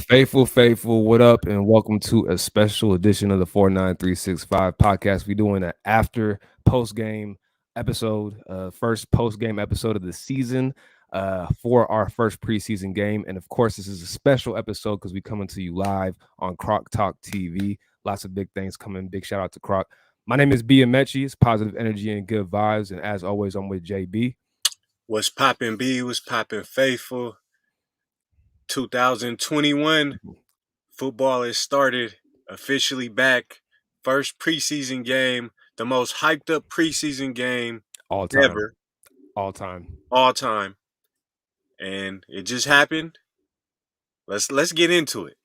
Faithful, what up? And welcome to a special edition of the 49365 podcast. We're doing an after post game episode, first post game episode of the season for our first preseason game. And of course, this is a special episode because we're coming to you live on Croc Talk TV. Lots of big things coming. Big shout out to Croc. My name is B Amechi. It's positive energy and good vibes. And as always, I'm with JB. What's poppin' B? What's poppin' Faithful? 2021 football has started, officially back. First preseason game, the most hyped up preseason game All time. ever, All time. all time, and it just happened. Let's get into it.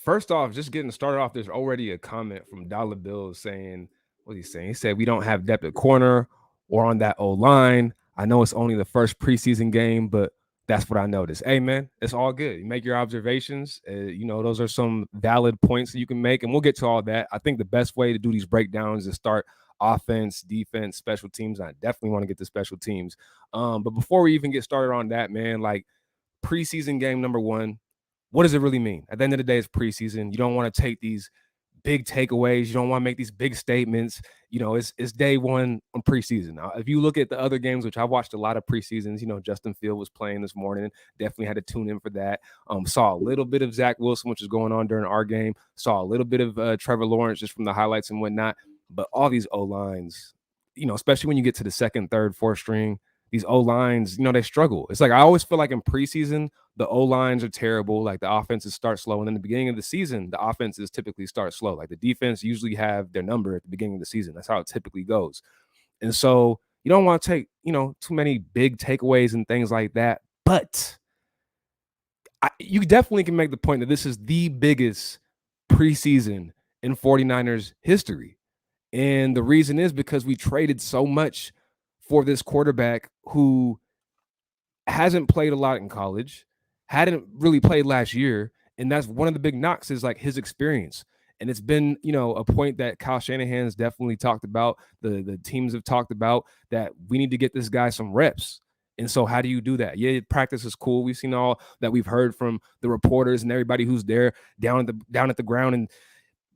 First off, just getting started off, there's already a comment from Dollar Bill saying, what he's saying? He said, we don't have depth at corner or on that O line. I know it's only the first preseason game, but that's what I noticed. Hey, man, it's all good. You make your observations. Those are some valid points that you can make, and we'll get to all that. I think the best way to do these breakdowns is start offense, defense, special teams. I definitely want to get to special teams. But before we even get started on that, man, like preseason game number one, what does it really mean? At the end of the day, it's preseason. You don't want to take these big takeaways. You don't want to make these big statements. It's day one on preseason. Now, if you look at the other games, which I've watched a lot of preseasons, Justin Field was playing this morning. Definitely had to tune in for that. Saw a little bit of Zach Wilson, which is going on during our game. Saw a little bit of Trevor Lawrence just from the highlights and whatnot. But all these O-lines, especially when you get to the second, third, fourth string, these O-lines, they struggle. It's like I always feel like in preseason, the O-lines are terrible. Like the offenses start slow. And in the beginning of the season, the offenses typically start slow. Like the defense usually have their number at the beginning of the season. That's how it typically goes. And so you don't want to take, too many big takeaways and things like that. But you definitely can make the point that this is the biggest preseason in 49ers history. And the reason is because we traded so much for this quarterback who hasn't played a lot in college, hadn't really played last year. And that's one of the big knocks is like his experience. And it's been, a point that Kyle Shanahan's definitely talked about, the teams have talked about, that we need to get this guy some reps. And so how do you do that? Yeah, practice is cool. We've seen all that we've heard from the reporters and everybody who's there down at the ground and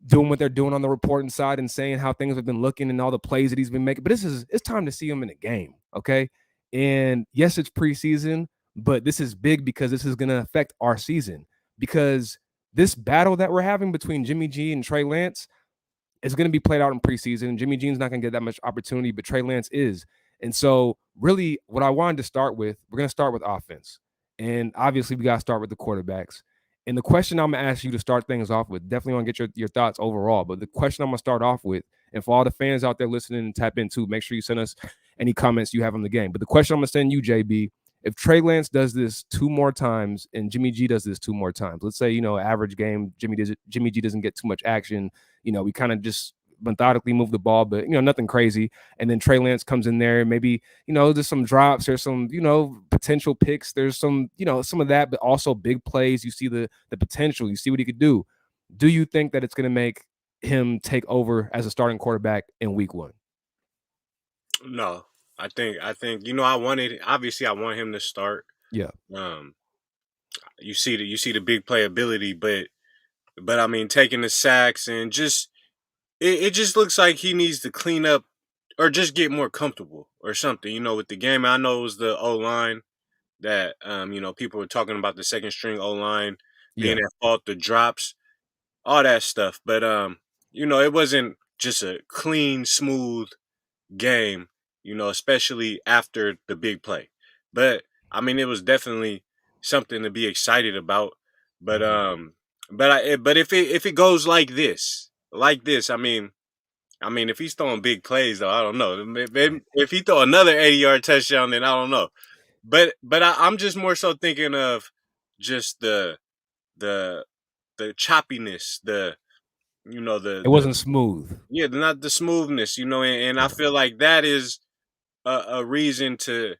doing what they're doing on the reporting side and saying how things have been looking and all the plays that he's been making. But it's time to see him in a game, okay? And yes, it's preseason, but this is big because this is going to affect our season. Because this battle that we're having between Jimmy G and Trey Lance is going to be played out in preseason. Jimmy G's not going to get that much opportunity, but Trey Lance is. And so really what I wanted to start with, we're going to start with offense. And obviously we got to start with the quarterbacks. And the question I'm going to ask you to start things off with, definitely want to get your thoughts overall, but the question I'm going to start off with, and for all the fans out there listening and tap into, make sure you send us any comments you have on the game. But the question I'm going to send you, JB, if Trey Lance does this two more times and Jimmy G does this two more times, let's say, average game, Jimmy G doesn't get too much action. We kind of just methodically move the ball, but, nothing crazy. And then Trey Lance comes in there, maybe, there's some drops, there's some, potential picks, there's some, some of that, but also big plays. You see the potential, you see what he could do. Do you think that it's going to make him take over as a starting quarterback in week one? No, I think obviously I want him to start. Yeah. You see the big playability, but I mean taking the sacks and just it just looks like he needs to clean up or just get more comfortable or something, with the game. I know it was the O line that people were talking about, the second string O line being at fault, the drops, all that stuff. But it wasn't just a clean, smooth game, especially after the big play. But I mean, it was definitely something to be excited about. But but if it goes like this, I mean, if he's throwing big plays, though, I don't know. If he throw another 80-yard touchdown, then I don't know. But I'm just more so thinking of just the choppiness, It wasn't smooth. Yeah, not the smoothness, and I feel like that is a reason to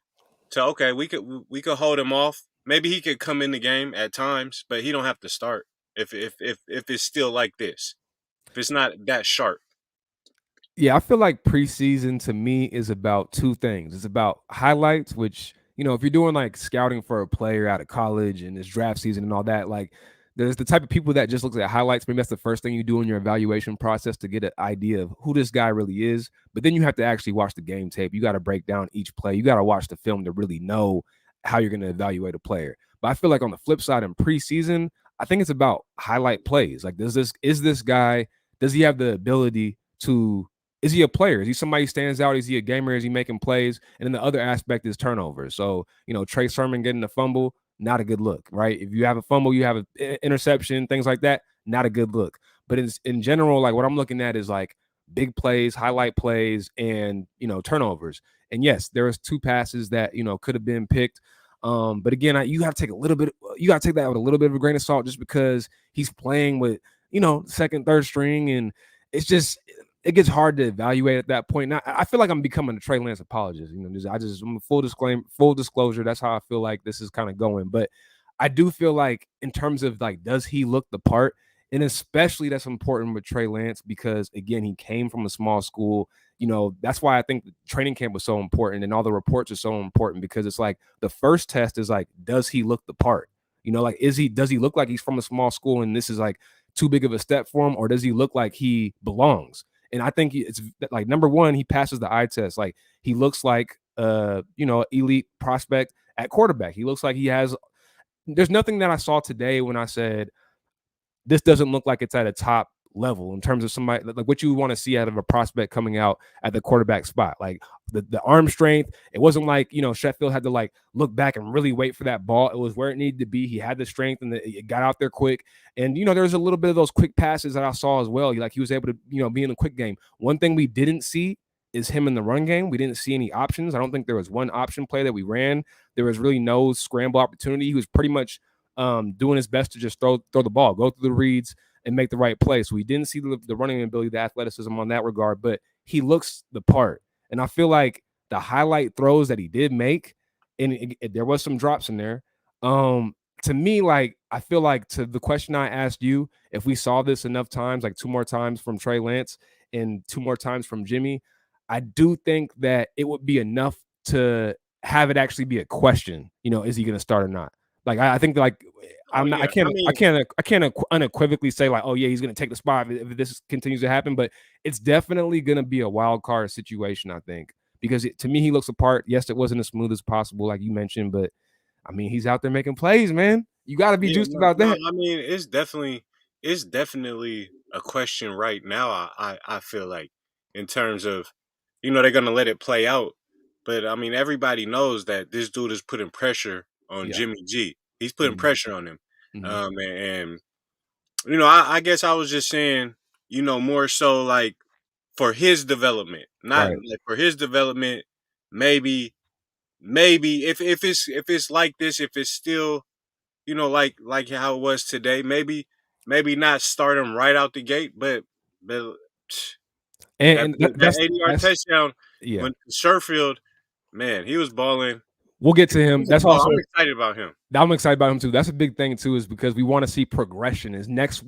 okay, we could hold him off. Maybe he could come in the game at times, but he don't have to start if it's still like this. If it's not that sharp. Yeah, I feel like preseason to me is about two things. It's about highlights, which if you're doing like scouting for a player out of college and it's draft season and all that, like there's the type of people that just looks at highlights. Maybe that's the first thing you do in your evaluation process to get an idea of who this guy really is. But then you have to actually watch the game tape. You got to break down each play. You got to watch the film to really know how you're going to evaluate a player. But I feel like on the flip side in preseason, I think it's about highlight plays. Like, is this guy, does he have the ability to, is he a player? Is he somebody who stands out? Is he a gamer? Is he making plays? And then the other aspect is turnovers. So, Trey Sermon getting a fumble, not a good look, right? If you have a fumble, you have an interception, things like that, not a good look. But in general, like what I'm looking at is like big plays, highlight plays, and turnovers. And yes, there was 2 passes that could have been picked. But again, you got to take that with a little bit of a grain of salt, just because he's playing with second, third string, and it's just it gets hard to evaluate at that point. Now, I feel like I'm becoming a Trey Lance apologist. I'm full disclosure. That's how I feel like this is kind of going. But I do feel like in terms of like, does he look the part? And especially that's important with Trey Lance because again, he came from a small school. That's why I think the training camp was so important and all the reports are so important, because it's like the first test is like, does he look the part? Like, does he look like he's from a small school and this is like too big of a step for him, or does he look like he belongs? And I think it's like, number one, he passes the eye test. Like, he looks like elite prospect at quarterback. He looks like he has. There's nothing that I saw today when I said this doesn't look like it's at a top level in terms of somebody like what you want to see out of a prospect coming out at the quarterback spot. Like the arm strength, it wasn't like Sheffield had to like look back and really wait for that ball. It was where it needed to be. He had the strength and it got out there quick. And there was a little bit of those quick passes that I saw as well. Like, he was able to be in a quick game. One thing we didn't see is him in the run game. We didn't see any options. I don't think there was one option play that we ran. There was really no scramble opportunity. He was pretty much doing his best to just throw the ball, go through the reads, and make the right play. So we didn't see the running ability, the athleticism on that regard, but he looks the part. And I feel like the highlight throws that he did make, and there was some drops in there. To me, like, I feel like, to the question I asked you, if we saw this enough times, like 2 more times from Trey Lance and 2 more times from Jimmy, I do think that it would be enough to have it actually be a question. Is he going to start or not? Like, I think like Oh I'm not. yeah, I I mean, can't unequivocally say like, oh yeah, he's going to take the spot if this continues to happen. But it's definitely going to be a wild card situation, I think, because to me he looks apart. Yes, it wasn't as smooth as possible, like you mentioned, but I mean he's out there making plays, man. You got to be yeah, juiced no, about no. that. I mean, it's definitely a question right now. I feel like, in terms of, they're gonna let it play out, but I mean, everybody knows that this dude is putting pressure on Yeah. Jimmy G. He's putting Hmm. pressure on him, Hmm. and I guess I was just saying, more so like for his development, not Right. like for his development. Maybe if it's like this, if it's still like how it was today, maybe not start him right out the gate, but that And that 80-yard that's touchdown yeah. when Sherfield, man, he was balling. We'll get He to him. was That's balling. also I'm excited about him. I'm excited about him too. That's a big thing too, is because we want to see progression. As next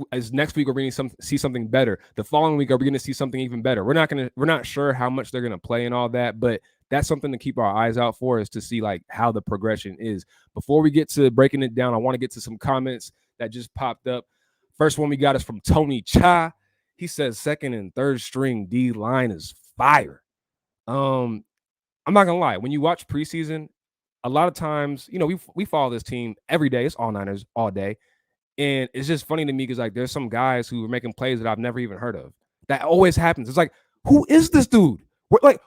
week we're going to see something better. The following week are we going to see something even better? We're not sure how much they're going to play and all that, but that's something to keep our eyes out for, is to see like how the progression is. Before we get to breaking it down, I want to get to some comments that just popped up. First one we got is from Tony Cha. He says second and third string D line is fire. Um, I'm not gonna lie. When you watch preseason, a lot of times, we follow this team every day. It's all Niners all day, and it's just funny to me because like there's some guys who are making plays that I've never even heard of. That always happens. It's like, who is this dude?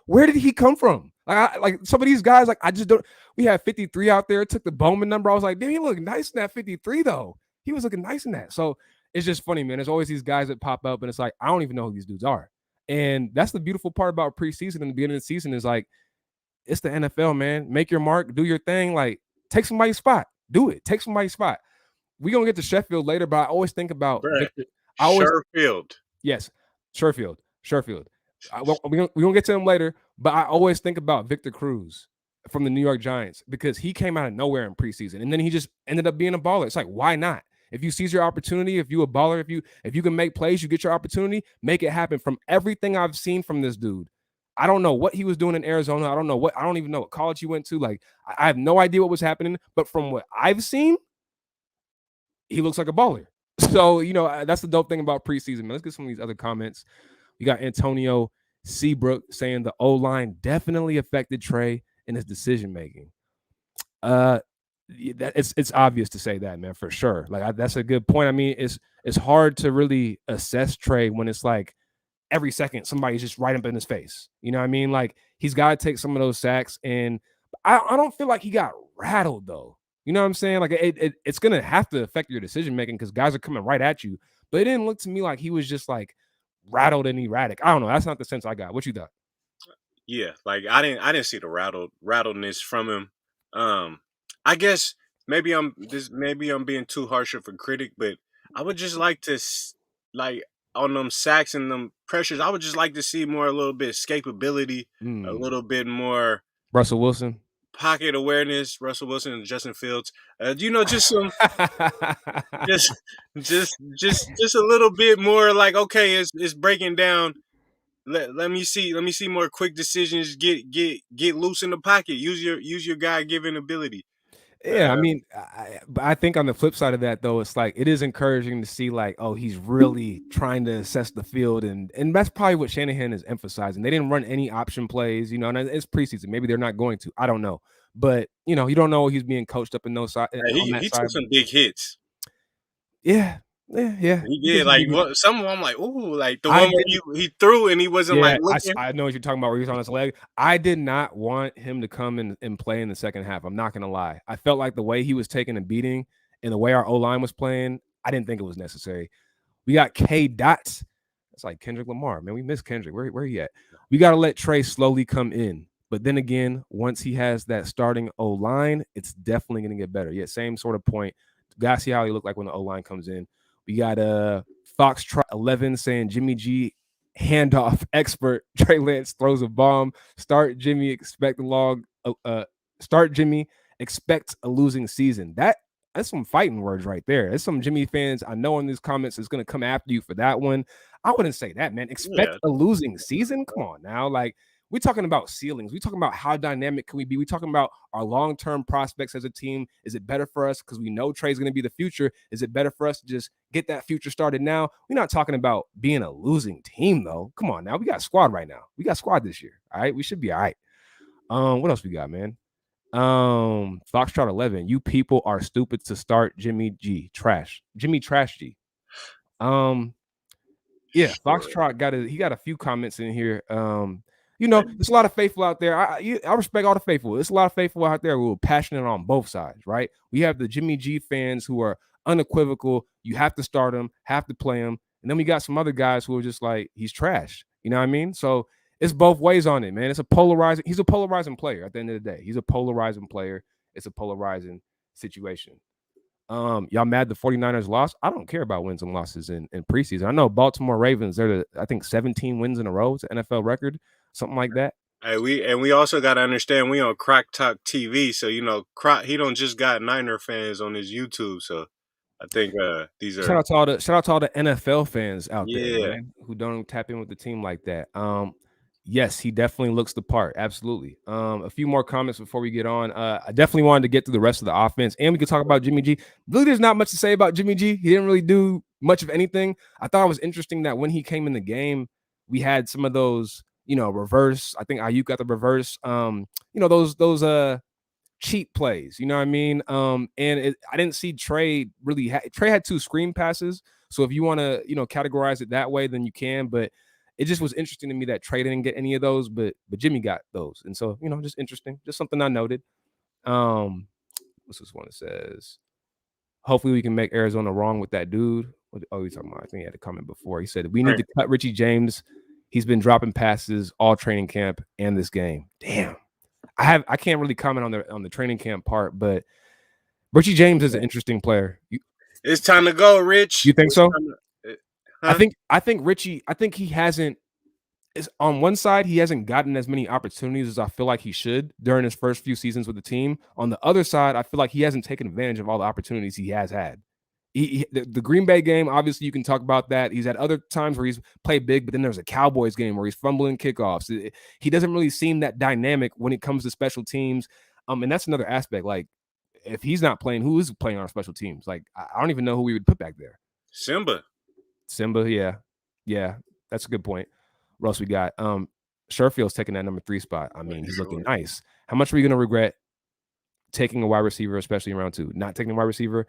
Where did he come from? Like some of these guys, like I just don't. We had 53 out there. Took the Bowman number. I was like, damn, he looked nice in that 53 though. He was looking nice in that. So it's just funny, man. There's always these guys that pop up, and it's like I don't even know who these dudes are. And that's the beautiful part about preseason and the beginning of the season is like it's the NFL, man. Make your mark, do your thing. Like, take somebody's spot. Do it. Take somebody's spot. We're gonna get to Sheffield later, but I always think about Bruh, Victor. I always Sherfield. yes, Sherfield. We're gonna get to him later, but I always think about Victor Cruz from the New York Giants because he came out of nowhere in preseason and then he just ended up being a baller. It's like, why not? If you seize your opportunity, if you a baller, if you can make plays, you get your opportunity, make it happen. From everything I've seen from this dude, I don't know what he was doing in Arizona. I don't even know what college he went to. Like, I have no idea what was happening. But from what I've seen, he looks like a baller. So, that's the dope thing about preseason, man. Let's get some of these other comments. We got Antonio Seabrook saying the O-line definitely affected Trey in his decision making. It's obvious to say that, man, for sure. Like, that's a good point. I mean, it's hard to really assess Trey when it's like every second somebody's just right up in his face. You know what I mean? Like, he's got to take some of those sacks, and I don't feel like he got rattled though. You know what I'm saying? Like, it's gonna have to affect your decision making because guys are coming right at you. But it didn't look to me like he was just like rattled and erratic. I don't know. That's not the sense I got. What you thought? Yeah, like I didn't see the rattledness from him. I guess maybe I'm being too harsh of a critic, but I would just like to like on them sacks and them pressures. I would just like to see more a little bit escapability, a little bit more Russell Wilson. pocket awareness. Russell Wilson and Justin Fields. Just some just just a little bit more like okay, it's breaking down. Let me see more quick decisions. Get loose in the pocket. Use your God given ability. Yeah, I Uh, mean, but I think on the flip side of that, though, it's like it is encouraging to see, like, oh, he's really trying to assess the field, and that's probably what Shanahan is emphasizing. They didn't run any option plays, and it's preseason. Maybe they're not going to. I don't know, but you don't know he's being coached up in those side on he that he took side. some big hits. Yeah, yeah. He He took did some like big. what some of them I'm like ooh like the I one where didn't. he threw and he wasn't like Yeah, looking. I know what you're talking about where he was on his leg. I did not want him to come and play in the second half. I'm not gonna lie. I felt like the way he was taking a beating and the way our O-line was playing, I didn't think it was necessary. We got K Dots. That's like Kendrick Lamar, man. We miss Kendrick. Where he at? We got to let Trey slowly come in. But then again, once he has that starting O line, it's definitely going to get better. Yeah, same sort of point. Gotta see how he look like when the O line comes in. We got Foxtrot 11 saying Jimmy G handoff expert. Trey Lance throws a bomb. Start Jimmy. Start Jimmy. Expect a losing season. That's some fighting words right there. There's some Jimmy fans I know in these comments is going to come after you for that one. I wouldn't say that, man. Expect Yeah, a losing season. Come on now, like we're talking about ceilings. We're talking about how dynamic can we be. We're talking about our long-term prospects as a team. Is it better for us because we know Trey's going to be the future? Is it better for us to just get that future started now? We're not talking about being a losing team though. Come on now, we got squad right now. We got squad this year. All right, we should be all right. What else we got, man? Foxtrot 11. You people are stupid to start Jimmy G. Trash. Jimmy Trash G. Um, yeah, sure. Foxtrot he got a few comments in here. There's a lot of faithful out there. I respect all the faithful. There's a lot of faithful out there who are passionate on both sides, right? We have the Jimmy G fans who are unequivocal. You have to start him, have to play him. And then we got some other guys who are just like, he's trash. You know what I mean? So it's both ways on it, man. He's a polarizing player at the end of the day. He's a polarizing player. It's a polarizing situation. Y'all mad the 49ers lost? I don't care about wins and losses in preseason. I know Baltimore Ravens, I think 17 wins in a row. It's an NFL record, something like that. Hey, we also got to understand we on Crack Talk TV, so Croc he don't just got Niner fans on his YouTube. So I think these are Shout out to all the NFL fans out there, yeah. man, who don't tap in with the team like that. Yes, he definitely looks the part. Absolutely. A few more comments before we get on. I definitely wanted to get through the rest of the offense, and we could talk about Jimmy G. Really, there's not much to say about Jimmy G. He didn't really do much of anything. I thought it was interesting that when he came in the game, we had some of those, reverse. I think Ayuk got the reverse. Those cheap plays. You know what I mean? I didn't see Trey really. Trey had two screen passes. So if you want to, categorize it that way, then you can. But it just was interesting to me that Trey didn't get any of those, but Jimmy got those, and so just interesting, just something I noted. What's this one? It says, hopefully we can make Arizona wrong with that dude. He's talking about. I think he had a comment before. He said we need Right. to cut Richie James. He's been dropping passes all training camp and this game. Damn. I can't really comment on the training camp part, but Richie James is an interesting player. It's time to go, Rich. You think It's so? time to, I huh? think I think Richie. I think he hasn't. Is on one side he hasn't gotten as many opportunities as I feel like he should during his first few seasons with the team. On the other side, I feel like he hasn't taken advantage of all the opportunities he has had. The Green Bay game, obviously, you can talk about that. He's had other times where he's played big, but then there's a Cowboys game where he's fumbling kickoffs. He doesn't really seem that dynamic when it comes to special teams. And that's another aspect. Like, if he's not playing, who is playing on special teams? Like, I don't even know who we would put back there. Simba. Simba, yeah, that's a good point. What else we got? Sherfield's taking that number 3 spot. I mean, he's looking Sure. nice. How much are we gonna regret taking a wide receiver, especially in round 2? Not taking a wide receiver.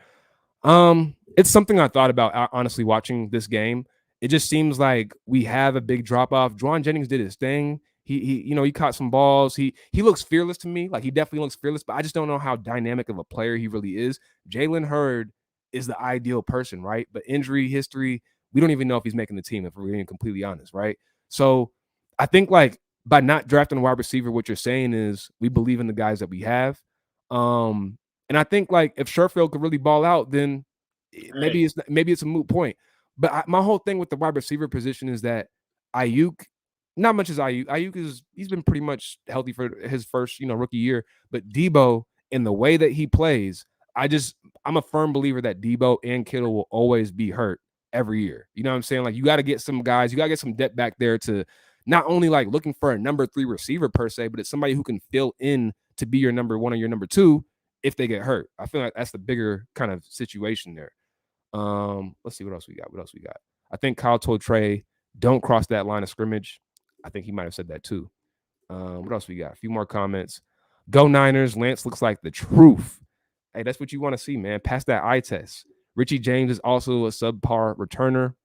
It's something I thought about honestly watching this game. It just seems like we have a big drop off. Juwan Jennings did his thing. He caught some balls. He looks fearless to me. Like, he definitely looks fearless, but I just don't know how dynamic of a player he really is. Jalen Hurd is the ideal person, right? But injury history, we don't even know if he's making the team, if we're being completely honest, right? So I think, like, by not drafting a wide receiver, what you're saying is we believe in the guys that we have. And I think, like, if Sherfield could really ball out, then Hey, maybe it's a moot point. But my whole thing with the wide receiver position is that Ayuk, not much as Ayuk. He's been pretty much healthy for his first rookie year. But Debo, in the way that he plays, I'm a firm believer that Debo and Kittle will always be hurt every year. You know what I'm saying? Like, you got to get some guys, you got to get some depth back there to not only like looking for a number 3 receiver per se, but it's somebody who can fill in to be your number 1 or your number 2 if they get hurt. I feel like that's the bigger kind of situation there. Let's see what else we got. I think Kyle told Trey, don't cross that line of scrimmage. I think he might have said that too. What else we got? A few more comments. Go Niners. Lance looks like the truth. Hey, that's what you want to see, man. Pass that eye test. Richie James is also a subpar returner.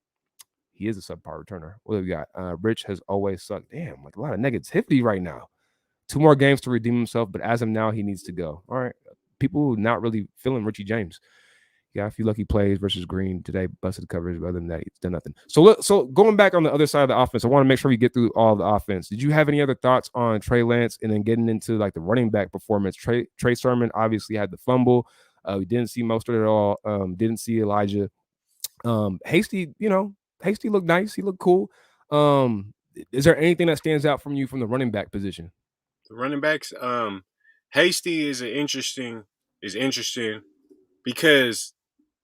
He is a subpar returner. What do we got? Rich has always sucked. Damn, like a lot of negativity right now. 2 more games to redeem himself, but as of now, he needs to go. All right. People not really feeling Richie James. Yeah, a few lucky plays versus Green today, busted coverage. But other than that, he's done nothing. So going back on the other side of the offense, I want to make sure we get through all the offense. Did you have any other thoughts on Trey Lance and then getting into like the running back performance? Trey Sermon obviously had the fumble. We didn't see Mostert at all. Didn't see Elijah. Hasty looked nice. He looked cool. Is there anything that stands out from you from the running back position? the running backs. Hasty is interesting because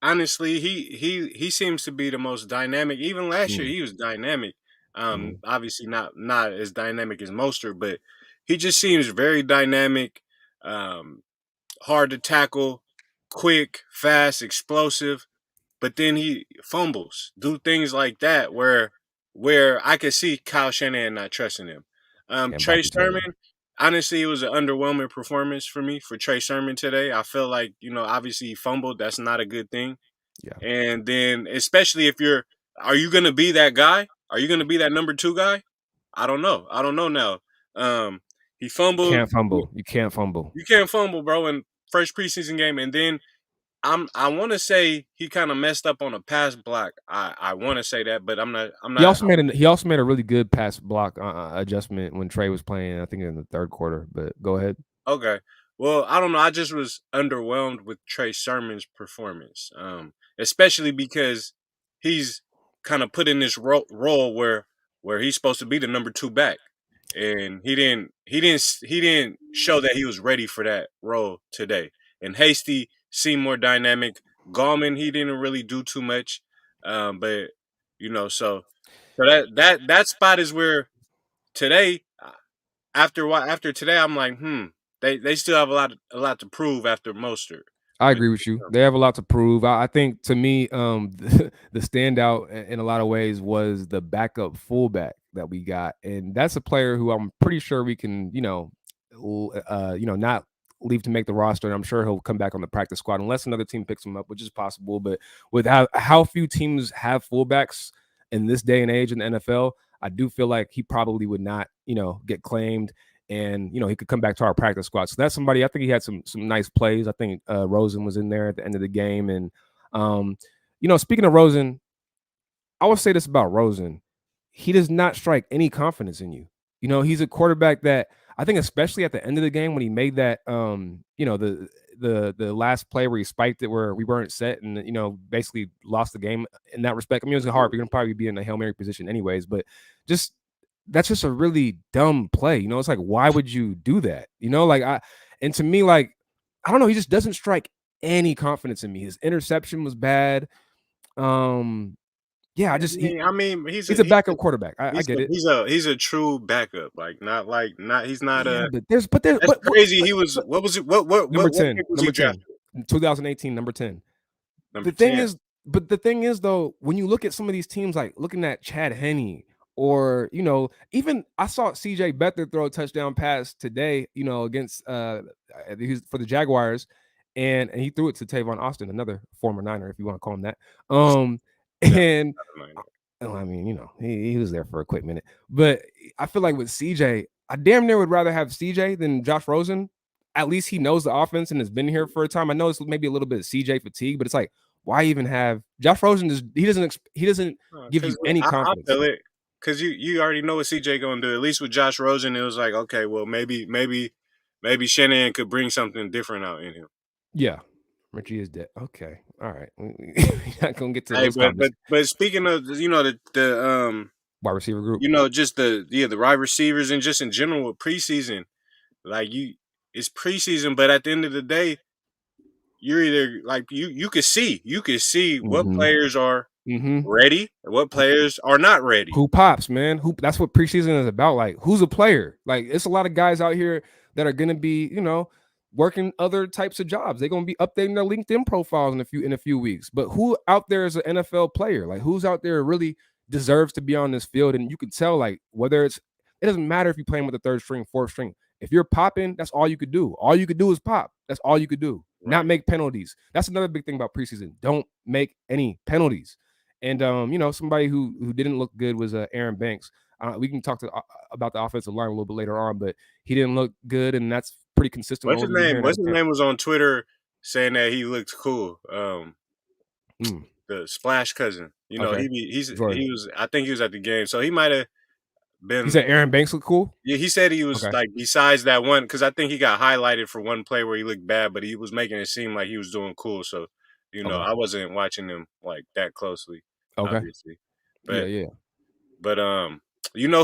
honestly, he seems to be the most dynamic. Even last year, Mm, he was dynamic. mhm. Obviously not as dynamic as Mostert, but he just seems very dynamic. Um, Hard to tackle, quick, fast, explosive. But then he fumbles, do things like that where I could see Kyle Shanahan not trusting him. And Trey Bobby Turner. Sermon, honestly, it was an underwhelming performance for me for Trey Sermon today. I feel like obviously he fumbled. That's not a good thing. Yeah. And then especially if are you gonna be that guy? Are you gonna be that number 2 guy? I don't know. I don't know now. He fumbled. Can't fumble. You can't fumble. You can't fumble, bro, in first preseason game, and then I want to say he kind of messed up on a pass block. I want to say that, but I'm not. I'm He not. also made a really good pass block adjustment when Trey was playing. I think in the third quarter. But go ahead. Okay. Well, I don't know. I just was underwhelmed with Trey Sermon's performance, especially because he's kind of put in this role where he's supposed to be the number 2 back, and he didn't show that he was ready for that role today. And Hasty seemed more dynamic. Gallman, he didn't really do too much, but so that spot is where today after today, I'm like, they still have a lot to prove after Mostert. I With agree with you. They have a lot to prove. I think to me, the standout in a lot of ways was the backup fullback that we got, and that's a player who I'm pretty sure we can, not leave to make the roster. And I'm sure he'll come back on the practice squad unless another team picks him up, which is possible. But with how few teams have fullbacks in this day and age in the NFL, I do feel like he probably would not, get claimed and he could come back to our practice squad. So that's somebody. I think he had some nice plays. I think Rosen was in there at the end of the game, and speaking of Rosen, I would say this about Rosen: he does not strike any confidence in you. He's a quarterback that I think, especially at the end of the game when he made that, the last play where he spiked it where we weren't set and basically lost the game in that respect. I mean, it was hard. We're gonna probably be in a Hail Mary position anyways, but just that's just a really dumb play. It's like, why would you do that? And to me, like, I don't know, he just doesn't strike any confidence in me. His interception was bad. Yeah, I mean, he's a backup quarterback. I get it. he's a true backup. Not he's not Yeah, a. but That's crazy. He was but what was it? number What 10, pick was he number 10, drafted? 2018, number 10. Number The thing 10. is, but the thing is though, when you look at some of these teams, like looking at Chad Henne, or even I saw CJ Beathard throw a touchdown pass today, against I think he's for the Jaguars, and he threw it to Tavon Austin, another former Niner, if you want to call him that. Yeah, And I mean, he was there for a quick minute, but I feel like with CJ, I damn near would rather have CJ than Josh Rosen. At least he knows the offense and has been here for a time. I know it's maybe a little bit of CJ fatigue, but it's like, why even have Josh Rosen? He doesn't give because you any I confidence. feel it. Because you already know what CJ gonna do. At least with Josh Rosen, it was like, okay, well maybe Shanahan could bring something different out in him. Yeah, Richie is dead. Okay, all right. We're not gonna get to Hey, those comments. but speaking of the Wide receiver group. just the wide receivers and just in general with preseason, like it's preseason, but at the end of the day, you're either like you could see what Mm-hmm. players are Mm-hmm. ready and what players are not ready. Who pops, man? That's what preseason is about. Like, who's a player? Like, it's a lot of guys out here that are gonna be, working other types of jobs. They're gonna be updating their LinkedIn profiles in a few weeks. But who out there is an NFL player? Like, who's out there really deserves to be on this field? And you can tell, like, it doesn't matter if you're playing with the third string, fourth string. If you're popping, that's all you could do. All you could do is pop. That's all you could do. Not Right. make penalties. That's another big thing about preseason. Don't make any penalties. And somebody who didn't look good was Aaron Banks. We can talk about the offensive line a little bit later on, but he didn't look good, and that's pretty consistent with What's what his we've been name? hearing out What's of his camp. name was on Twitter saying that he looked cool. The Splash cousin. Okay, Jordan. He was. I think he was at the game, so he might have He been. said Aaron Banks looked cool. Yeah, he said he was Okay, like besides that one because I think he got highlighted for one play where he looked bad, but he was making it seem like he was doing cool. So, okay, I wasn't watching him like that closely, okay. obviously. Yeah, But yeah. but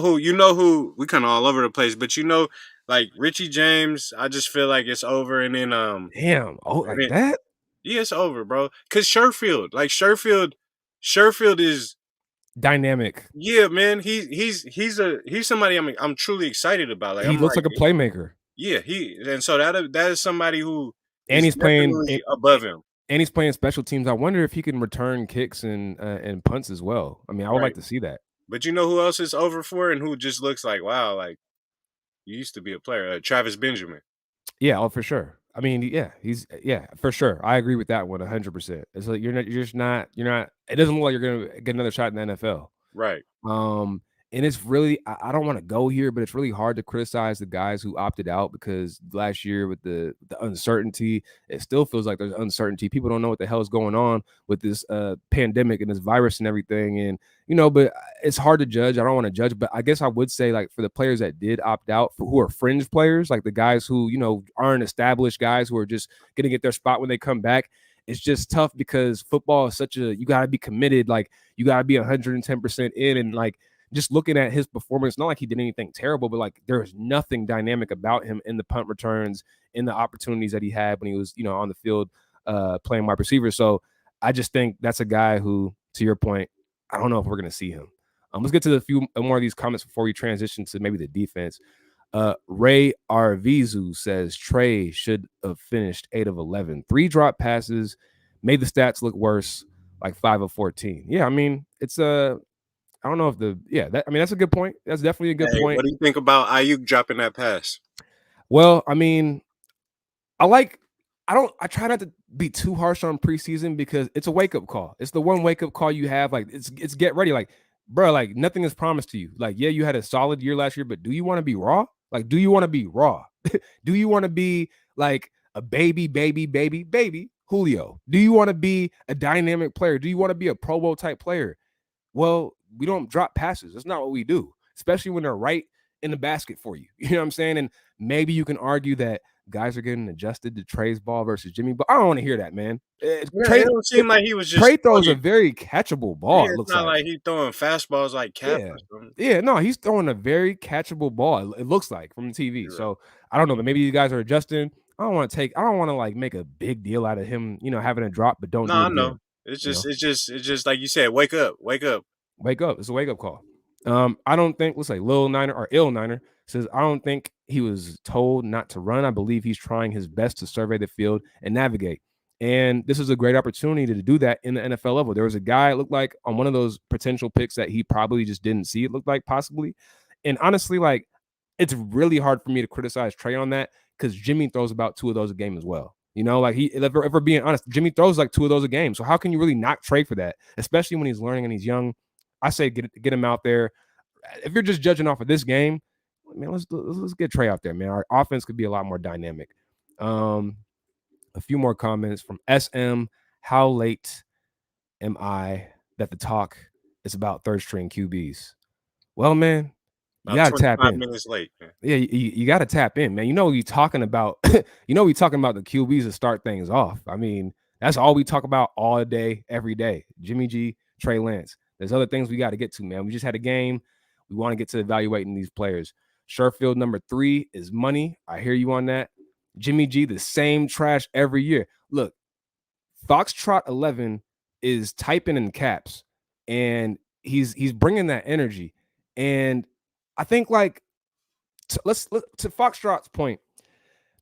who we kind of all over the place, but like Richie James, I just feel like it's over, and then Damn. Oh, and like then that? yeah, it's over, bro. Cause Sherfield is. Dynamic. Yeah, man. He's somebody I'm truly excited about. Like He I'm looks like, like a playmaker, yeah, and so that is somebody who and is he's playing. definitely above him. And he's playing special teams. I wonder if he can return kicks and punts as well. I mean, I would like Right. to see that. But you know who else is over for and who just looks like wow, like you used to be a player, Travis Benjamin. Yeah, oh, for sure. I mean, yeah, for sure. I agree with that one 100%. It's like you're not. It doesn't look like you're gonna get another shot in the NFL. Right. And it's really I don't want to go here, but it's really hard to criticize the guys who opted out because last year with the uncertainty, it still feels like there's uncertainty. People don't know what the hell is going on with this pandemic and this virus and everything. And but it's hard to judge. I don't want to judge, but I guess I would say like for the players that did opt out, who are fringe players, like the guys who aren't established guys who are just gonna get their spot when they come back. It's just tough because football is you got to be committed. Like you got to be 110% in, and like just looking at his performance, not like he did anything terrible, but like there was nothing dynamic about him in the punt returns, in the opportunities that he had when he was, on the field playing wide receiver. So I just think that's a guy who, to your point, I don't know if we're going to see him. Let's get to a few more of these comments before we transition to maybe the defense. Ray Arvizu says Trey should have finished 8 of 11. 3 drop passes, made the stats look worse, like 5 of 14. Yeah, I mean, it's I don't know if that's a good point. That's definitely a good Hey, point. what do you think about Ayuk dropping that pass? Well, I mean, I try not to be too harsh on preseason because it's a wake-up call. It's the one wake-up call you have. Like it's get ready. Like, bro, like nothing is promised to you. Like, yeah, you had a solid year last year, but do you want to be raw? Like, do you want to be raw? Do you want to be like a baby Julio? Do you want to be a dynamic player? Do you want to be a Pro Bowl type player? Well, we don't drop passes. That's not what we do, especially when they're right in the basket for you. You know what I'm saying? And maybe you can argue that guys are getting adjusted to Trey's ball versus Jimmy, but I don't want to hear that, man. Yeah, it don't seem like he was just Trey throws a very catchable ball. yeah, It it's looks not like. like he throwing fastballs like Cap Yeah, or something. yeah. No, he's throwing a very catchable ball. It looks like from the TV. You're right. So I don't know, but maybe you guys are adjusting. I don't want to like make a big deal out of him, having a drop, but don't No, do it I know. again. It's You just know, it's just it's just like you said, wake up, wake up. wake up. It's a wake up call. I don't think, let's say Lil Niner or Ill Niner says, I don't think he was told not to run. I believe he's trying his best to survey the field and navigate. And this is a great opportunity to do that in the NFL level. There was a guy, it looked like, on one of those potential picks that he probably just didn't see, it looked like possibly. And honestly, like, it's really hard for me to criticize Trey on that because Jimmy throws about 2 of those a game as well. Like if we're being honest, Jimmy throws like 2 of those a game. So how can you really knock Trey for that, especially when he's learning and he's young? I say get him out there. If you're just judging off of this game, man, let's get Trey out there, man. Our offense could be a lot more dynamic. A few more comments from SM. How late am I that the talk is about third string QBs? Well, man, you About got to tap 25 in. minutes late, man. Yeah, you got to tap in, man. You're talking about, we talking about the QBs to start things off. I mean, that's all we talk about all day, every day. Jimmy G, Trey Lance. There's other things we got to get to, man. We just had a game. We want to get to evaluating these players. Sherfield number 3 is money. I hear you on that. Jimmy G, the same trash every year. Look, Foxtrot 11 is typing in caps, and he's bringing that energy. And I think like to Foxtrot's point,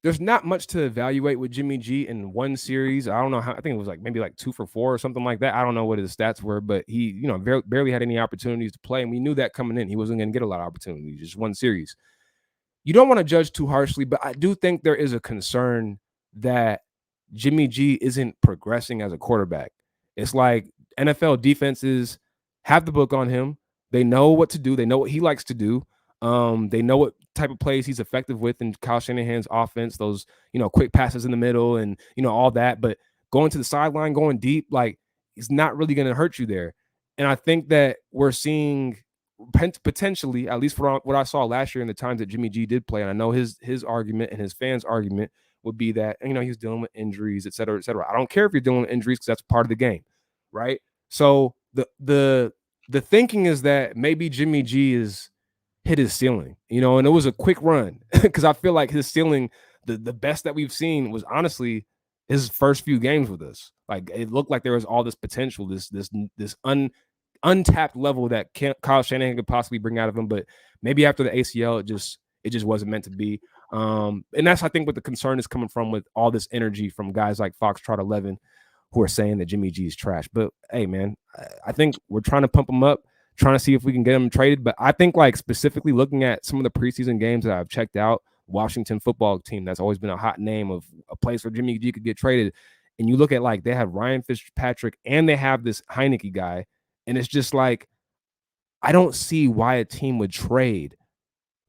there's not much to evaluate with Jimmy G in one series. I don't know how. I think it was like maybe like 2 for 4 or something like that. I don't know what his stats were, but he, barely had any opportunities to play, and we knew that coming in. He wasn't going to get a lot of opportunities. Just one series. You don't want to judge too harshly, but I do think there is a concern that Jimmy G isn't progressing as a quarterback. It's like NFL defenses have the book on him. They know what to do. They know what he likes to do. They know what type of plays he's effective with in Kyle Shanahan's offense, those, quick passes in the middle and, all that. But going to the sideline, going deep, like, he's not really going to hurt you there. And I think that we're seeing potentially, at least for what I saw last year in the times that Jimmy G did play, and I know his argument and his fans' argument would be that, he's dealing with injuries, et cetera, et cetera. I don't care if you're dealing with injuries because that's part of the game, right? So the thinking is that maybe Jimmy G is hit his ceiling, and it was a quick run because I feel like his ceiling, the best that we've seen was honestly his first few games with us. Like, it looked like there was all this potential, this untapped level that Kyle Shanahan could possibly bring out of him, but maybe after the ACL, it just wasn't meant to be. And that's, I think, what the concern is coming from with all this energy from guys like Foxtrot 11 who are saying that Jimmy G is trash. But hey, man, I think we're trying to pump him up, trying to see if we can get him traded. But I think, like, specifically looking at some of the preseason games that I've checked out, Washington football team, that's always been a hot name of a place where Jimmy G could get traded. And you look at, like, they have Ryan Fitzpatrick and they have this Heineke guy. And it's just like, I don't see why a team would trade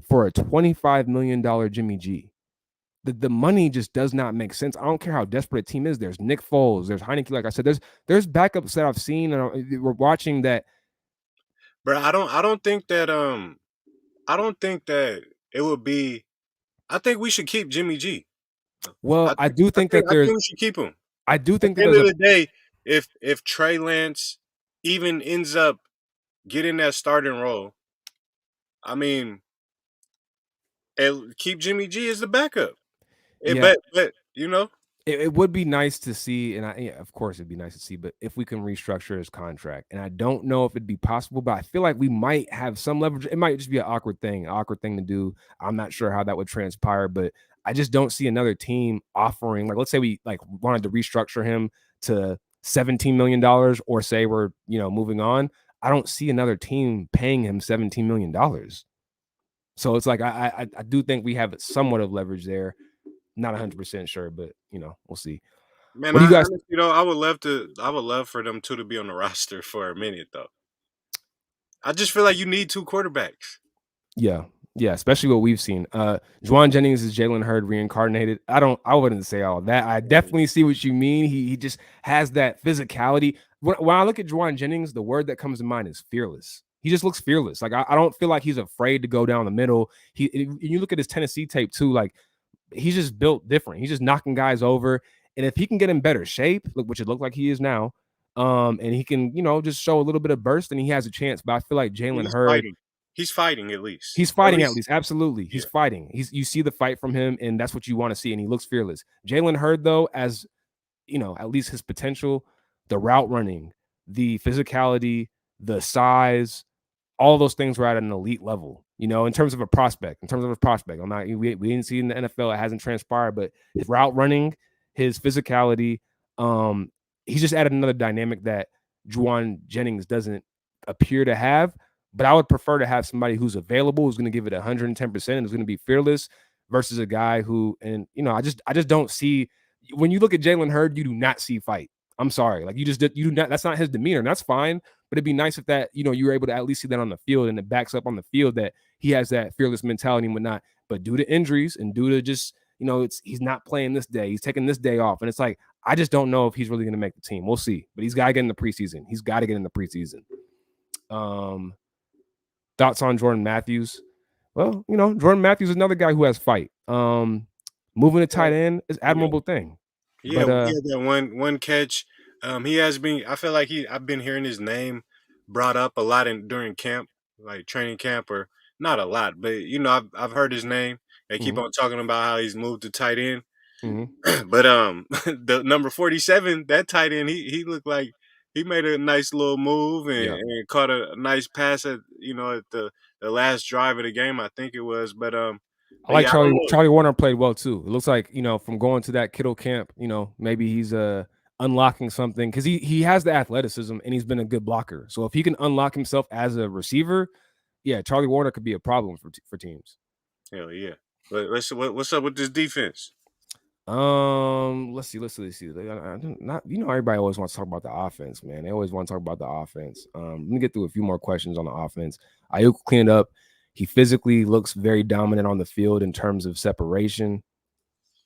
for a $25 million Jimmy G. The money just does not make sense. I don't care how desperate a team is. There's Nick Foles, there's Heineke, like I said. There's backups that I've seen and we're watching that. Bro, I don't think that it would be. I think we should keep Jimmy G. Well, I do think that I think there's we should keep him. I do At think the that end there's of a the day, if Trey Lance even ends up getting that starting role, I mean, keep Jimmy G as the backup. yeah, But it would be nice to see, and yeah, of course it'd be nice to see, but if we can restructure his contract, and I don't know if it'd be possible, but I feel like we might have some leverage. It might just be an awkward thing to do. I'm not sure how that would transpire, but I just don't see another team offering, like, let's say we like wanted to restructure him to $17 million, or say we're, moving on. I don't see another team paying him $17 million. So it's like, I do think we have somewhat of leverage there. Not 100% sure, but we'll see. man, What do you I guys? honestly I would love for them two to be on the roster for a minute though. I just feel like you need two quarterbacks. Yeah, yeah, especially what we've seen. Juwan Jennings is Jalen Hurd reincarnated. I wouldn't say all that. I definitely see what you mean. He just has that physicality. When I look at Juwan Jennings, the word that comes to mind is fearless. He just looks fearless. Like, I don't feel like he's afraid to go down the middle. You look at his Tennessee tape too. Like, he's just built different. He's just knocking guys over. And if he can get in better shape, which it looked like he is now, and he can, just show a little bit of burst, and he has a chance. But I feel like Jalen He's Hurd, fighting. he's fighting at least. He's At fighting at least, least. Absolutely. He's yeah. fighting. You see the fight from him, and that's what you want to see. And he looks fearless. Jalen Hurd, though, as at least his potential, the route running, the physicality, the size, all those things were at an elite level, in terms of a prospect. I'm not, we didn't see in the NFL, it hasn't transpired, but his route running, his physicality, he's just added another dynamic that Juwan Jennings doesn't appear to have. But I would prefer to have somebody who's available, who's going to give it 110%, and who's going to be fearless versus a guy who, and I just don't see, when you look at Jalen Hurd, you do not see fight. I'm sorry. Like you do not, that's not his demeanor. And that's fine. But it'd be nice if that, you were able to at least see that on the field, and it backs up on the field that he has that fearless mentality and whatnot. But due to injuries and due to just, he's not playing this day, he's taking this day off. And it's like, I just don't know if he's really going to make the team. We'll see. But he's got to get in the preseason. He's got to get in the preseason. Thoughts on Jordan Matthews? Well, Jordan Matthews is another guy who has fight. Moving to tight end is Yeah. admirable thing. Yeah, But he had that one catch. He has been. I feel like I've been hearing his name brought up a lot during camp, like training camp, or not a lot, but I've heard his name. They keep on talking about how he's moved to tight end. But the number 47, that tight end, he looked like he made a nice little move and caught a nice pass at at the last drive of the game, I think it was. But I like yeah, I don't know. Charlie Warner played well too. It looks like, from going to that Kittle camp, maybe he's unlocking something, because he has the athleticism and he's been a good blocker. So if he can unlock himself as a receiver, yeah, Charlie Warner could be a problem for teams. Hell yeah. But what's up with this defense? Let's see. Not, everybody always wants to talk about the offense, man. They always want to talk about the offense. Let me get through a few more questions on the offense. Ayuk cleaned up. He physically looks very dominant on the field in terms of separation.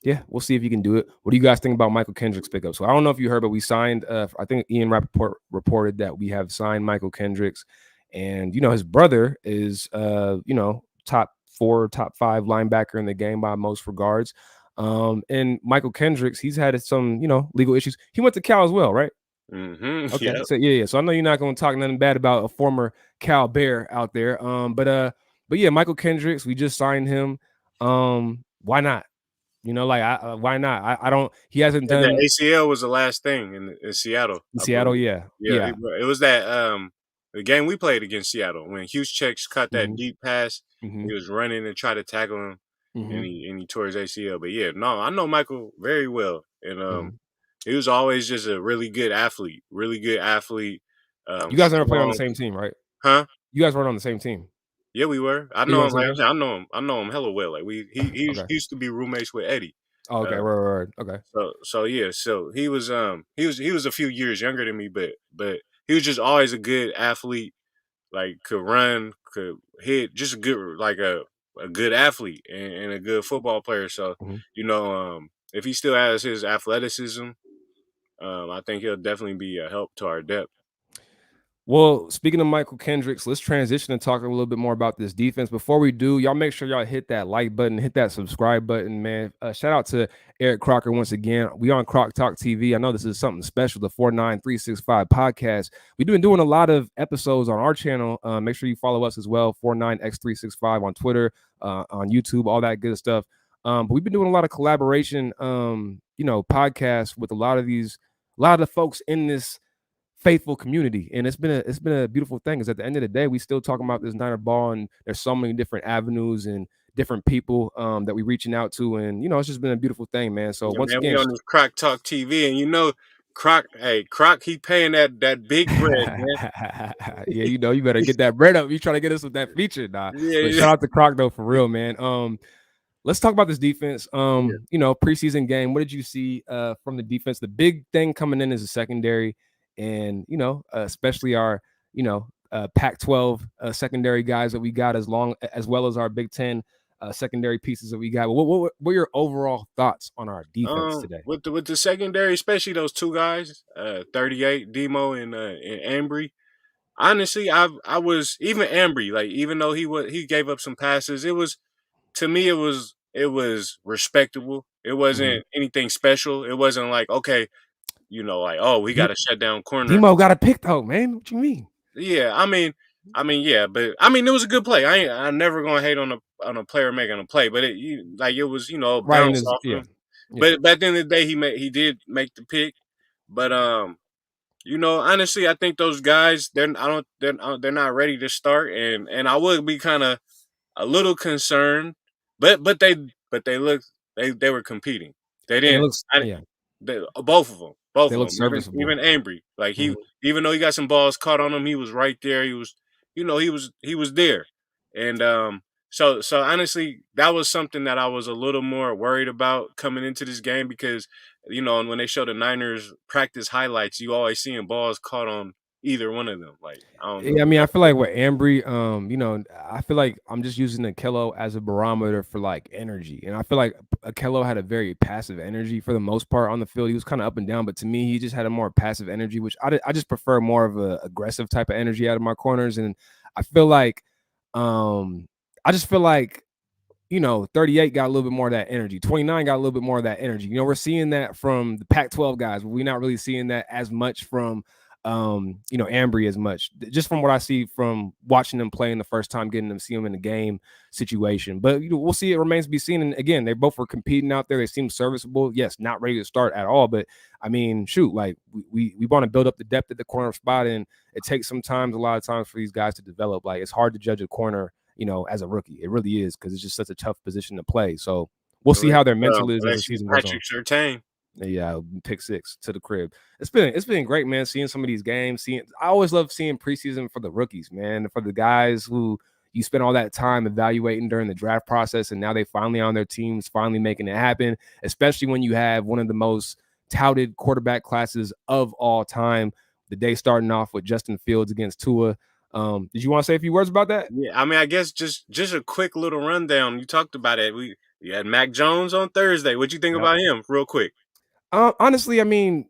Yeah, we'll see if he can do it. What do you guys think about Michael Kendrick's pickup? So I don't know if you heard, but we signed, I think Ian Rappaport reported that we have signed Michael Kendricks, and his brother is top 4, top 5 linebacker in the game by most regards. And Michael Kendricks, he's had some, legal issues. He went to Cal as well, right? Mm-hmm. Okay. Yep. So yeah. So I know you're not going to talk nothing bad about a former Cal Bear out there. But yeah, Michael Kendricks, we just signed him. Why not? Why not? I don't. He hasn't And done the ACL was the last thing in Seattle, in I Seattle. believe. Yeah. Yeah, it was that the game we played against Seattle when Hughes checks caught that Mm-hmm. deep pass. Mm-hmm. He was running and tried to tackle him, Mm-hmm. and he tore his ACL. But yeah, no, I know Michael very well, and Mm-hmm. he was always just a really good athlete, really good athlete. You guys never played on the Strong, same team, right? huh? You guys weren't on the same team. Yeah, we were. I You were know on him. the same Like I team? said, I know him hella well. Like he Okay. used to be roommates with Eddie. Oh, okay. Uh, Right. Okay. so yeah, so he was a few years younger than me, but he was just always a good athlete. Like could run, could hit, just a good like a good athlete and a good football player. So Mm-hmm. if he still has his athleticism, I think he'll definitely be a help to our depth. Well, speaking of Michael Kendricks, let's transition and talk a little bit more about this defense. Before we do, y'all make sure y'all hit that like button, hit that subscribe button, man. Shout out to Eric Crocker once again. We on Croc Talk TV. I know this is something special, the 49365 podcast. We've been doing a lot of episodes on our channel. Make sure you follow us as well, 49x365 on Twitter, on YouTube, all that good stuff. But we've been doing a lot of collaboration, podcasts with a lot of the folks in this faithful community, and it's been a beautiful thing, because at the end of the day, we still talking about this Niner ball, and there's so many different avenues and different people that we reaching out to, and it's just been a beautiful thing, man. So Yeah, once man, we again, on this Croc Talk TV, and Croc, he paying that big bread, man. yeah, you better get that bread up. You trying to get us with that feature, nah. Yeah, But yeah, shout out to Croc though, for real, man. Let's talk about this defense. yeah. Preseason game. What did you see from the defense? The big thing coming in is the secondary, and especially our Pac-12 secondary guys that we got, as well as our Big Ten secondary pieces that we got. What were your overall thoughts on our defense today? With the secondary, especially those two guys, 38 Demo and Ambry. Honestly, I was even Ambry, like even though he gave up some passes, it was to me it was respectable. It Mm-hmm. wasn't anything special. It wasn't like okay, like oh we got to shut down corner. Demo got a pick though, man. What you mean? Yeah, I mean I mean, yeah, but I mean, it was a good play. I'm never gonna hate on a player making a play, but like it was, a Right in bounce his off yeah. him. Yeah. But at the end of the day, he did make the pick. But honestly, I think those guys they're not ready to start, and I would be kind of a little concerned, but they look they were competing. They And it didn't. looks yeah, Both of them, they look serviceable. even Ambry, like Mhm. even though he got some balls caught on him, he was right there. He was, he was there, and so honestly, that was something that I was a little more worried about coming into this game because and when they show the Niners practice highlights, you always seeing balls caught on either one of them. Like I don't know. Yeah, I mean, I feel like with Ambry, I feel like I'm just using Akello as a barometer for like energy, and I feel like Akello had a very passive energy for the most part on the field. He was kind of up and down, but to me, he just had a more passive energy, which I just prefer more of a aggressive type of energy out of my corners, and I feel like, um, I just feel like 38 got a little bit more of that energy. 29 got a little bit more of that energy. We're seeing that from the Pac-12 guys, but we're not really seeing that as much from Ambry as much. Just from what I see from watching them play in the first time, getting them see them in the game situation. But we'll see. It remains to be seen. And again, they both were competing out there. They seem serviceable. Yes, not ready to start at all. But I mean, shoot, like we want to build up the depth at the corner spot, and it takes sometimes a lot of times for these guys to develop. Like it's hard to judge a corner as a rookie. It really is because it's just such a tough position to play. So we'll see how their mental is as the Unless you season goes on. Patrick Surtain. Yeah, pick six to the crib. It's been great, man. Seeing some of these games. I always love seeing preseason for the rookies, man. For the guys who you spent all that time evaluating during the draft process, and now they finally on their teams, finally making it happen. Especially when you have one of the most touted quarterback classes of all time. The day starting off with Justin Fields against Tua. Did you want to say a few words about that? Yeah, I mean, I guess just a quick little rundown. You talked about it. We had Mac Jones on Thursday. What'd you think Yep. about him, real quick? Honestly, I mean,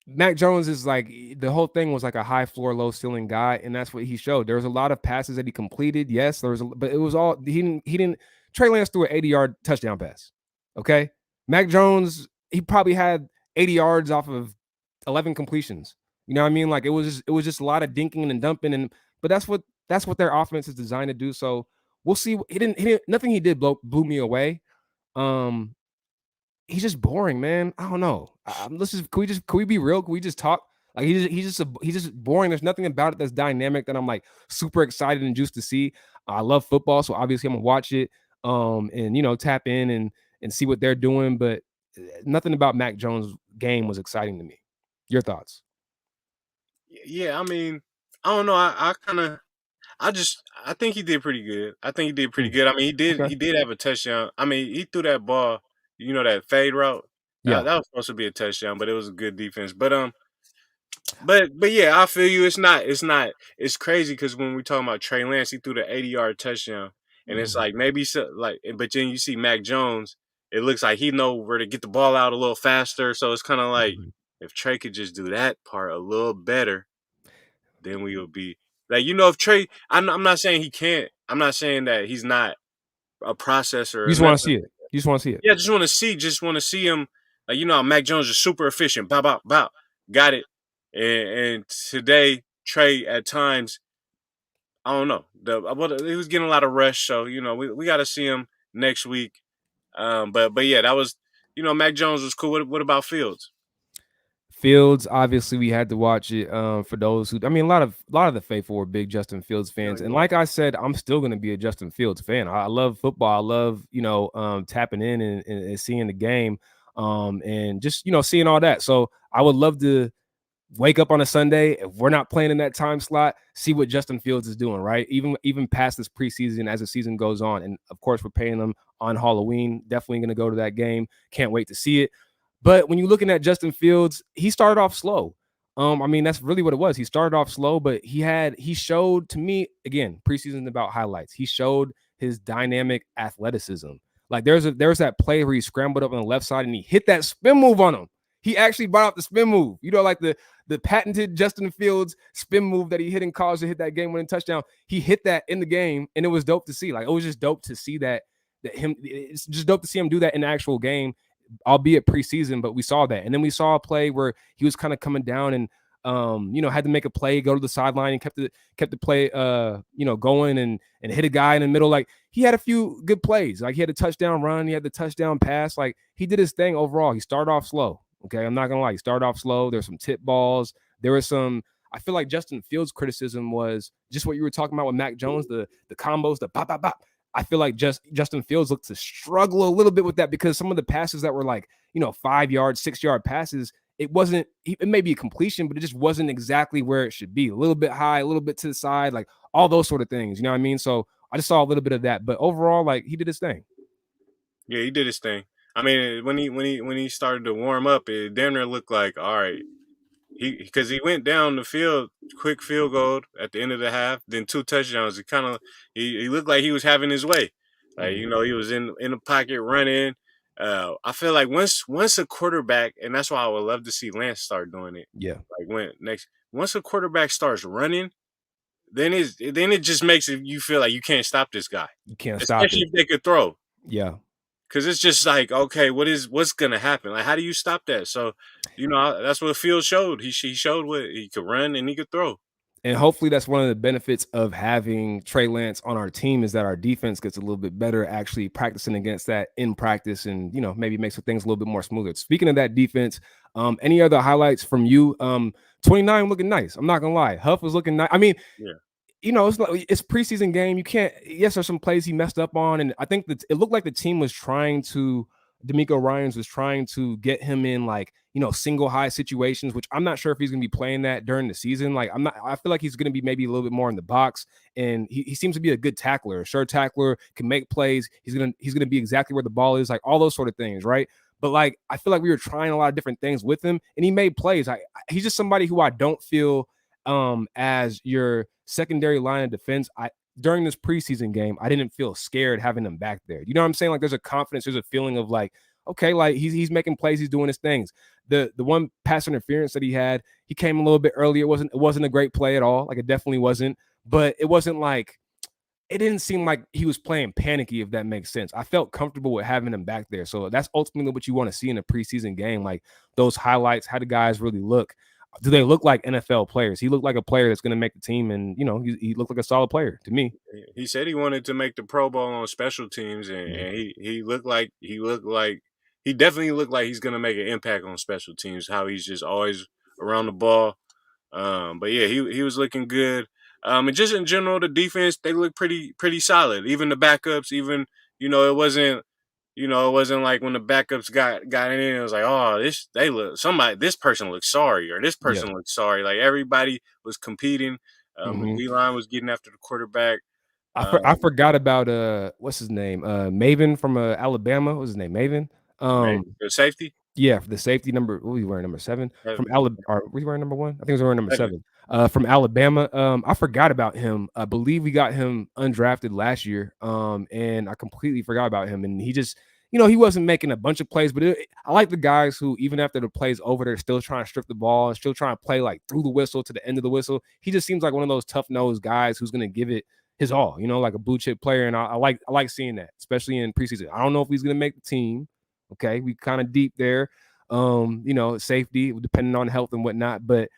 Mac Jones is like the whole thing was like a high floor, low ceiling guy, and that's what he showed. There was a lot of passes that he completed. Yes, but it was all he didn't. Trey Lance threw an 80-yard touchdown pass. Okay, Mac Jones he probably had 80 yards off of 11 completions. You know what I mean? Like it was just a lot of dinking and dumping, but that's what their offense is designed to do. So we'll see. He didn't nothing he did blew me away. Um, he's just boring, man. I don't know. Let's just can we be real? Can we just talk? Like he's just boring. There's nothing about it that's dynamic that I'm like super excited and juiced to see. I love football, so obviously I'm gonna watch it. And tap in and see what they're doing. But nothing about Mac Jones' game was exciting to me. Your thoughts? Yeah, I mean, I don't know. I think he did pretty good. I think he did pretty Mm, good. I mean, okay. he did have a touchdown. I mean, he threw that ball, that fade route. Yeah. That was supposed to be a touchdown, but it was a good defense. But yeah, I feel you. It's crazy because when we talking about Trey Lance, he threw the 80-yard touchdown, and it's Mhm, like maybe so like, but then you see Mac Jones. It looks like he know where to get the ball out a little faster. So it's kind of like mhm. if Trey could just do that part a little better, then we would be like, if Trey. I'm not saying he can't. I'm not saying that he's not a processor You or just want to nothing. see it. You just want to see it. Yeah, just want to see him. Like how Mac Jones is super efficient. Bow, bow, bow. Got it. And today Trey at times, I don't know. He was getting a lot of rush, so we got to see him next week. But yeah, that was Mac Jones was cool. What about Fields? Fields, obviously, we had to watch it. For those who, I mean, a lot of the faithful were big Justin Fields Oh fans, and yeah. like I said, I'm still going to be a Justin Fields fan. I love football. I love tapping in and seeing the game, and just seeing all that. So I would love to wake up on a Sunday if we're not playing in that time slot, see what Justin Fields is doing, right? Even past this preseason as the season goes on, and of course we're paying them on Halloween. Definitely going to go to that game. Can't wait to see it. But when you're looking at Justin Fields, he started off slow. I mean, that's really what it was. He started off slow, but he showed to me again, preseason about highlights. He showed his dynamic athleticism. Like there's that play where he scrambled up on the left side and he hit that spin move on him. He actually brought out the spin move. Like the patented Justin Fields spin move that he hit in college to hit that game-winning touchdown. He hit that in the game, and it was dope to see. Like it was just dope to see that him. It's just dope to see him do that in the actual game, albeit preseason, but we saw that. And then we saw a play where he was kind of coming down and Had to make a play, go to the sideline, and kept the play, going and hit a guy in the middle. Like he had a few good plays. Like he had a touchdown run, he had the touchdown pass. Like he did his thing overall. He started off slow. Okay, I'm not gonna lie. He started off slow. There's some tip balls. There was some. I feel like Justin Fields' criticism was just what you were talking about with Mac Jones, the combos, the bop bop bop. I feel like Justin Fields looked to struggle a little bit with that because some of the passes that were like 5 yard, 6 yard passes, it wasn't. It may be a completion, but it just wasn't exactly where it should be. A little bit high, a little bit to the side, like all those sort of things. You know what I mean? So I just saw a little bit of that, but overall, like he did his thing. Yeah, he did his thing. I mean, when he started to warm up, it damn near looked like all right. Because he went down the field, quick field goal at the end of the half, then 2 touchdowns. It kind of he looked like he was having his way, like Mm-hmm. he was in the pocket running. I feel like once a quarterback, and that's why I would love to see Lance start doing it. Yeah, Like once a quarterback starts running, then it just makes you feel like you can't stop this guy, you can't stop especially it. if they could throw. Yeah. Cause it's just like, okay, what's gonna happen? Like, how do you stop that? So, that's what Field showed. He showed what he could run and he could throw. And hopefully that's one of the benefits of having Trey Lance on our team is that our defense gets a little bit better actually practicing against that in practice and maybe makes things a little bit more smoother. Speaking of that defense, any other highlights from you? 29 looking nice. I'm not gonna lie. Huff was looking nice. I mean, Yeah, it's preseason game. You can't. Yes, there's some plays he messed up on, and I think that it looked like the team was trying to. D'Amico Ryans was trying to get him in single high situations, which I'm not sure if he's going to be playing that during the season. Like I'm not. I feel like he's going to be maybe a little bit more in the box, and he seems to be a good tackler, a sure tackler, can make plays. He's gonna be exactly where the ball is, like all those sort of things, right? But like I feel like we were trying a lot of different things with him, and he made plays. He's just somebody who I don't feel as your secondary line of defense. During this preseason game, I didn't feel scared having him back there. You know what I'm saying? Like there's a confidence, there's a feeling of like, okay, like he's making plays, he's doing his things. The one pass interference that he had, he came a little bit early. It wasn't a great play at all. Like it definitely wasn't, but it wasn't like it didn't seem like he was playing panicky, if that makes sense. I felt comfortable with having him back there. So that's ultimately what you want to see in a preseason game. Like those highlights, how do guys really look? Do they look like NFL players? He looked like a player that's going to make the team, and he looked like a solid player to me. he said he wanted to make the Pro Bowl on special teams, and, Yeah. and he definitely looked like he's gonna make an impact on special teams. How he's just always around the ball. But yeah, he was looking good. And just in general, the defense they look pretty solid. Even the backups, even it wasn't like when the backups got in, it was like, oh, this person looks sorry or this Yeah. person looks sorry. Like everybody was competing. The hmm D line was getting after the quarterback. I Um, forgot about what's his name, Maven from Alabama. What's his name, Maven? maybe the safety Yeah, for the safety number. What was he wearing? Number 7 from seven, Alabama. Or was he wearing number 1? I think he was wearing number seven. 7. From Alabama. I forgot about him. I believe we got him undrafted last year. And I completely forgot about him. And he just, he wasn't making a bunch of plays, but I like the guys who, even after the play's over, they're still trying to strip the ball and still trying to play like through the whistle to the end of the whistle. He just seems like one of those tough nosed guys who's going to give it his all, like a blue chip player. And I like seeing that, especially in preseason. I don't know if he's going to make the team. Okay, we kind of deep there. Safety, depending on health and whatnot. But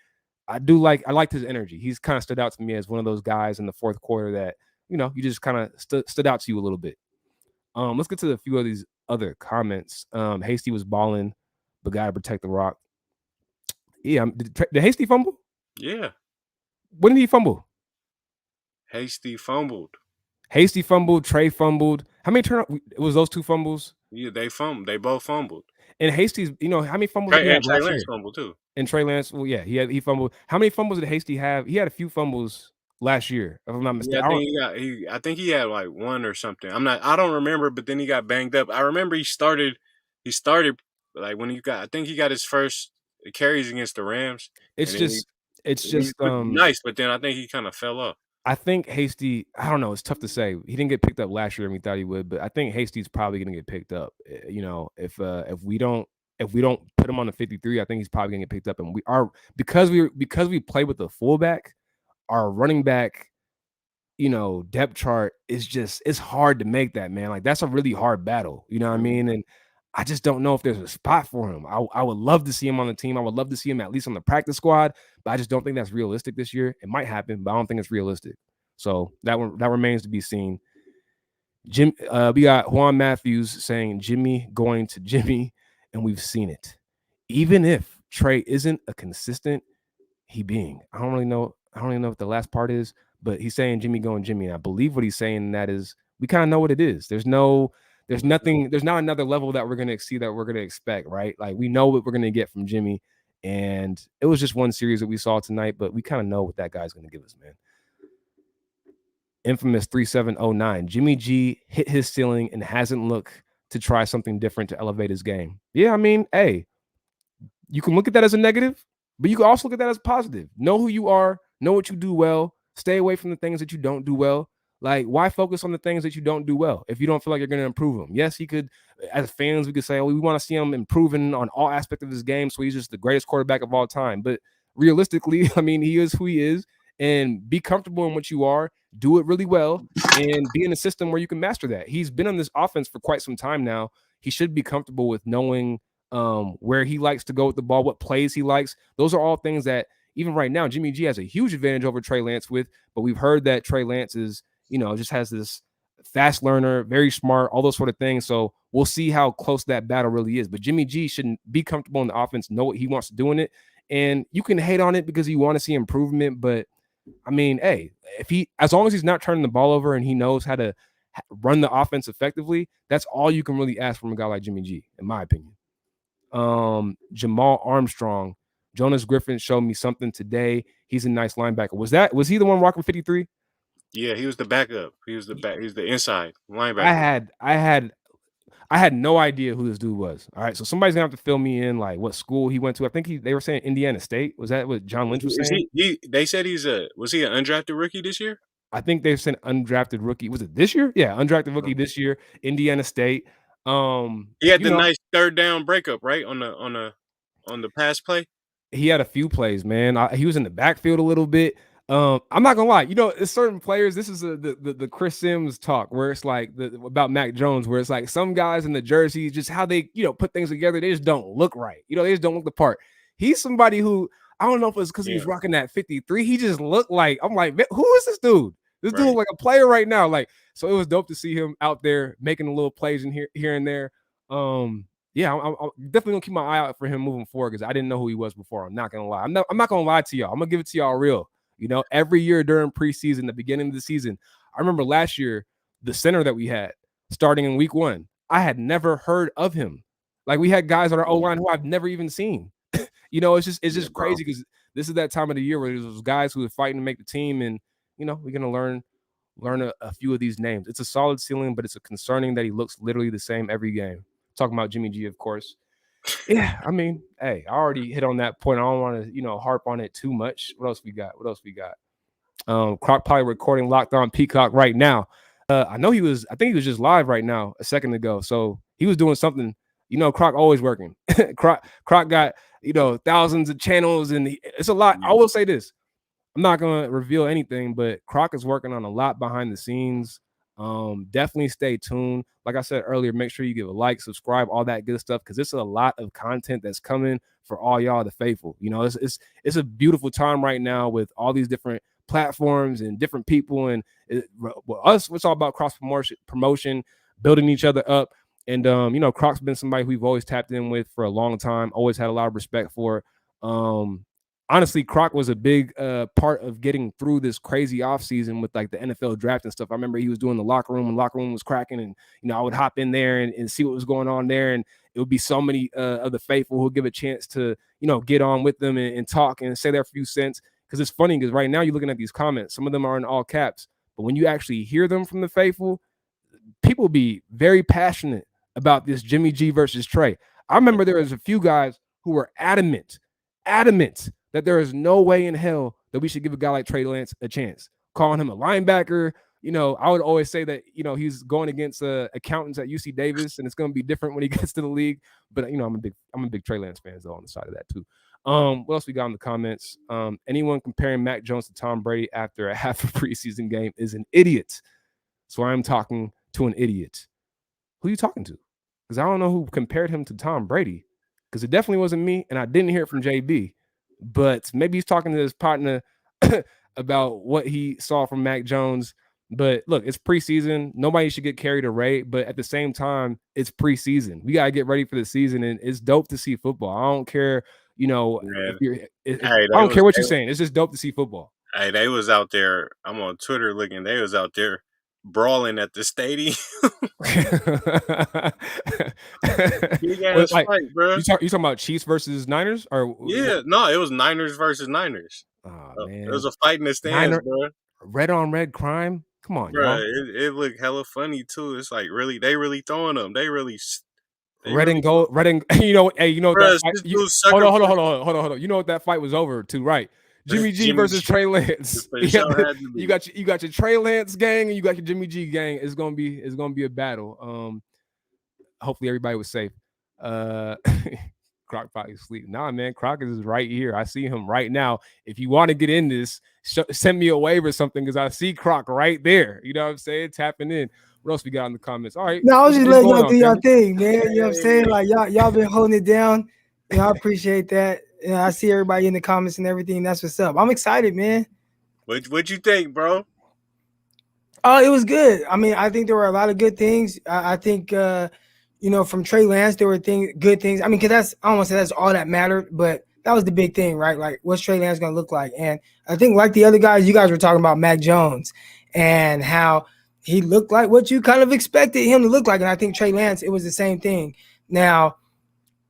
I liked his energy. He's kind of stood out to me as one of those guys in the fourth quarter that, you just kind of stood out to you a little bit. Let's get to a few of these other comments. Hasty was balling, but gotta protect the rock. Yeah, did Hasty fumble? Yeah, When did he fumble? Hasty fumbled. Hasty fumbled, Trey fumbled. How many turn? It was those two fumbles. Yeah, they fumbled. They both fumbled. And Hasty's, how many fumbles did he have Trey last Lance year? fumbled too. And Trey Lance, well, yeah, he fumbled. How many fumbles did Hasty have? He had a few fumbles last year, if I'm not Yeah, mistaken. I don't, I think he had like one or something. I don't remember, but then he got banged up. I remember he started like when I think he got his first carries against the Rams, it's and then he, just, it's he just, looked nice, but then I think he kind of fell off. I think Hasty, I don't know, it's tough to say. He didn't get picked up last year and we thought he would, but I think Hasty's probably going to get picked up. If we don't put him on the 53, I think he's probably going to get picked up. And because we play with the fullback, our running back, depth chart is just, it's hard to make that, man. Like that's a really hard battle. You know what I Mhm. mean? And I just don't know if there's a spot for him. I would love to see him on the team. I would love to see him at least on the practice squad, but I just don't think that's realistic this year. It might happen, but I don't think it's realistic. So that remains to be seen. We got Juan Matthews saying Jimmy going to Jimmy, and we've seen it. Even if Trey isn't a consistent he being, I don't really know. I don't even know what the last part is, but he's saying Jimmy going Jimmy. And I believe what he's saying that is we kind of know what it is. There's nothing, there's not another level that we're gonna see that we're gonna expect, right? Like we know what we're gonna get from Jimmy. And it was just one series that we saw tonight, but we kind of know what that guy's gonna give us, man. Infamous 3709. Jimmy G hit his ceiling and hasn't looked to try something different to elevate his game. Yeah, I mean, hey, you can look at that as a negative, but you can also look at that as positive. Know who you are, know what you do well, stay away from the things that you don't do well. Like, why focus on the things that you don't do well if you don't feel like you're going to improve them? Yes, he could, as fans, we could say, oh, we want to see him improving on all aspects of his game. So he's just the greatest quarterback of all time. But realistically, I mean, he is who he is, and be comfortable in what you are, do it really well, and be in a system where you can master that. He's been on this offense for quite some time now. He should be comfortable with knowing where he likes to go with the ball, what plays he likes. Those are all things that even right now, Jimmy G has a huge advantage over Trey Lance with, but we've heard that Trey Lance is, just has this fast learner, very smart, all those sort of things. So we'll see how close that battle really is. But Jimmy G shouldn't be comfortable in the offense, know what he wants to do in it. And you can hate on it because you want to see improvement. But I mean, hey, as long as he's not turning the ball over and he knows how to run the offense effectively, that's all you can really ask from a guy like Jimmy G, in my opinion. Jamal Armstrong, Jonas Griffin showed me something today. He's a nice linebacker. Was he the one rocking 53? Yeah, he was the backup. He was the back. He's the inside I linebacker. had I had I had no idea who this dude was. All right, so somebody's gonna have to fill me in, like what school he went to. I think they were saying Indiana State. Was that what John Lynch was Is saying? They said was he an undrafted rookie this year? I think they sent undrafted rookie. Was it this year? Yeah, undrafted rookie this year, Indiana State. He had You the know, nice third down breakup, right, on the pass play. he had a few plays, man. He was in the backfield a little bit. I'm not gonna lie, it's certain players. This is the Chris Sims talk where it's like about Mac Jones, where it's like some guys in the jerseys, just how they put things together, they just don't look right. They just don't look the part. He's somebody who I don't know if it's because he Yeah, was rocking that 53. He just looked like I'm like, who is this dude? This dude right. like a player right now. Like, so it was dope to see him out there making a little plays in here and there. Yeah, I'm definitely gonna keep my eye out for him moving forward because I didn't know who he was before. I'm not gonna lie. I'm not gonna lie to y'all. I'm gonna give it to y'all real. Every year during preseason, the beginning of the season, I remember last year the center that we had starting in week 1. I had never heard of him. Like we had guys on our O line who I've never even seen. It's Yeah, just bro. crazy because this is that time of the year where there's those guys who are fighting to make the team, and we're gonna learn a few of these names. It's a solid ceiling, but it's a concerning that he looks literally the same every game. Talking about Jimmy G, of course. Yeah, I mean, hey, I already hit on that point. I don't want to, harp on it too much. What else we got? Croc probably recording Locked On Peacock right now. I think he was just live right now a second ago. So he was doing something. Croc always working. Croc got, thousands of channels and it's a lot. I Yeah. will say this. I'm not gonna reveal anything, but Croc is working on a lot behind the scenes. Definitely stay tuned. Like I said earlier, make sure you give a like, subscribe, all that good stuff, because it's a lot of content that's coming for all y'all, the faithful. It's a beautiful time right now with all these different platforms and different people, and us, it's all about cross promotion, building each other up. And Croc's been somebody we've always tapped in with for a long time. Always had a lot of respect for. Honestly, Croc was a big part of getting through this crazy offseason with like the NFL draft and stuff. I remember he was doing the locker room when locker room was cracking, and I would hop in there and see what was going on there, and it would be so many of the faithful who'll give a chance to get on with them and talk and say their few cents. Because it's funny because right now you're looking at these comments, some of them are in all caps, but when you actually hear them from the faithful, people be very passionate about this Jimmy G versus Trey. I remember there was a few guys who were adamant that there is no way in hell that we should give a guy like Trey Lance a chance. Calling him a linebacker. I would always say that, he's going against accountants at UC Davis, and it's going to be different when he gets to the league. But, I'm a big Trey Lance fan, though, on the side of that, too. What else we got in the comments? Anyone comparing Mac Jones to Tom Brady after a half a preseason game is an idiot. So I'm talking to an idiot. Who are you talking to? because I don't know who compared him to Tom Brady, because it definitely wasn't me, and I didn't hear it from JB. But maybe he's talking to his partner about what he saw from Mac Jones. But look, it's preseason. Nobody should get carried away. But at the same time, it's preseason. We gotta get ready for the season, and it's dope to see football. I don't care, if Man, you're. hey, I don't care what you're saying. It's just dope to see football. they was out there. I'm on Twitter looking. They was out there brawling at the stadium. Big Well, ass like fight, bro. you talking about Chiefs versus Niners or Yeah, no, it was Niners versus Niners. oh It was man, a fight in the stands, Niner bro. red on red crime. Come on, Bro, y'all. it looked hella funny too. It's like really, they really throwing them. They Red really, and gold, red and hey, what bro. that This fight? dude Hold sucker on, hold on, punch. hold on, hold on, hold on. You know what that fight was over to, right? Jimmy G Jimmy versus G Trey Lance. for sure had to You be. got your Trey Lance gang and you got your Jimmy G gang. It's gonna be a battle. Hopefully everybody was safe. Uh Croc probably asleep. Nah, man, Croc is right here. I see him right now. If you want to get in this, send me a wave or something because I see Croc right there. You know what I'm saying? Tapping in. What else we got in the comments? All right, No, I was just what's letting going y'all on, do your family? thing, man. You know what I'm saying? Hey, Like y'all been holding it down. I appreciate that. I see everybody in the comments and everything. That's what's up. I'm excited, man. what you think, bro? Oh, it was good. I mean, I think there were a lot of good things. I think from Trey Lance, there were good things. I mean, cause I don't want to say that's all that mattered, but that was the big thing, right? Like, what's Trey Lance gonna look like? And I think, like the other guys, you guys were talking about Mac Jones and how he looked like what you kind of expected him to look like. And I think Trey Lance, it was the same thing. Now,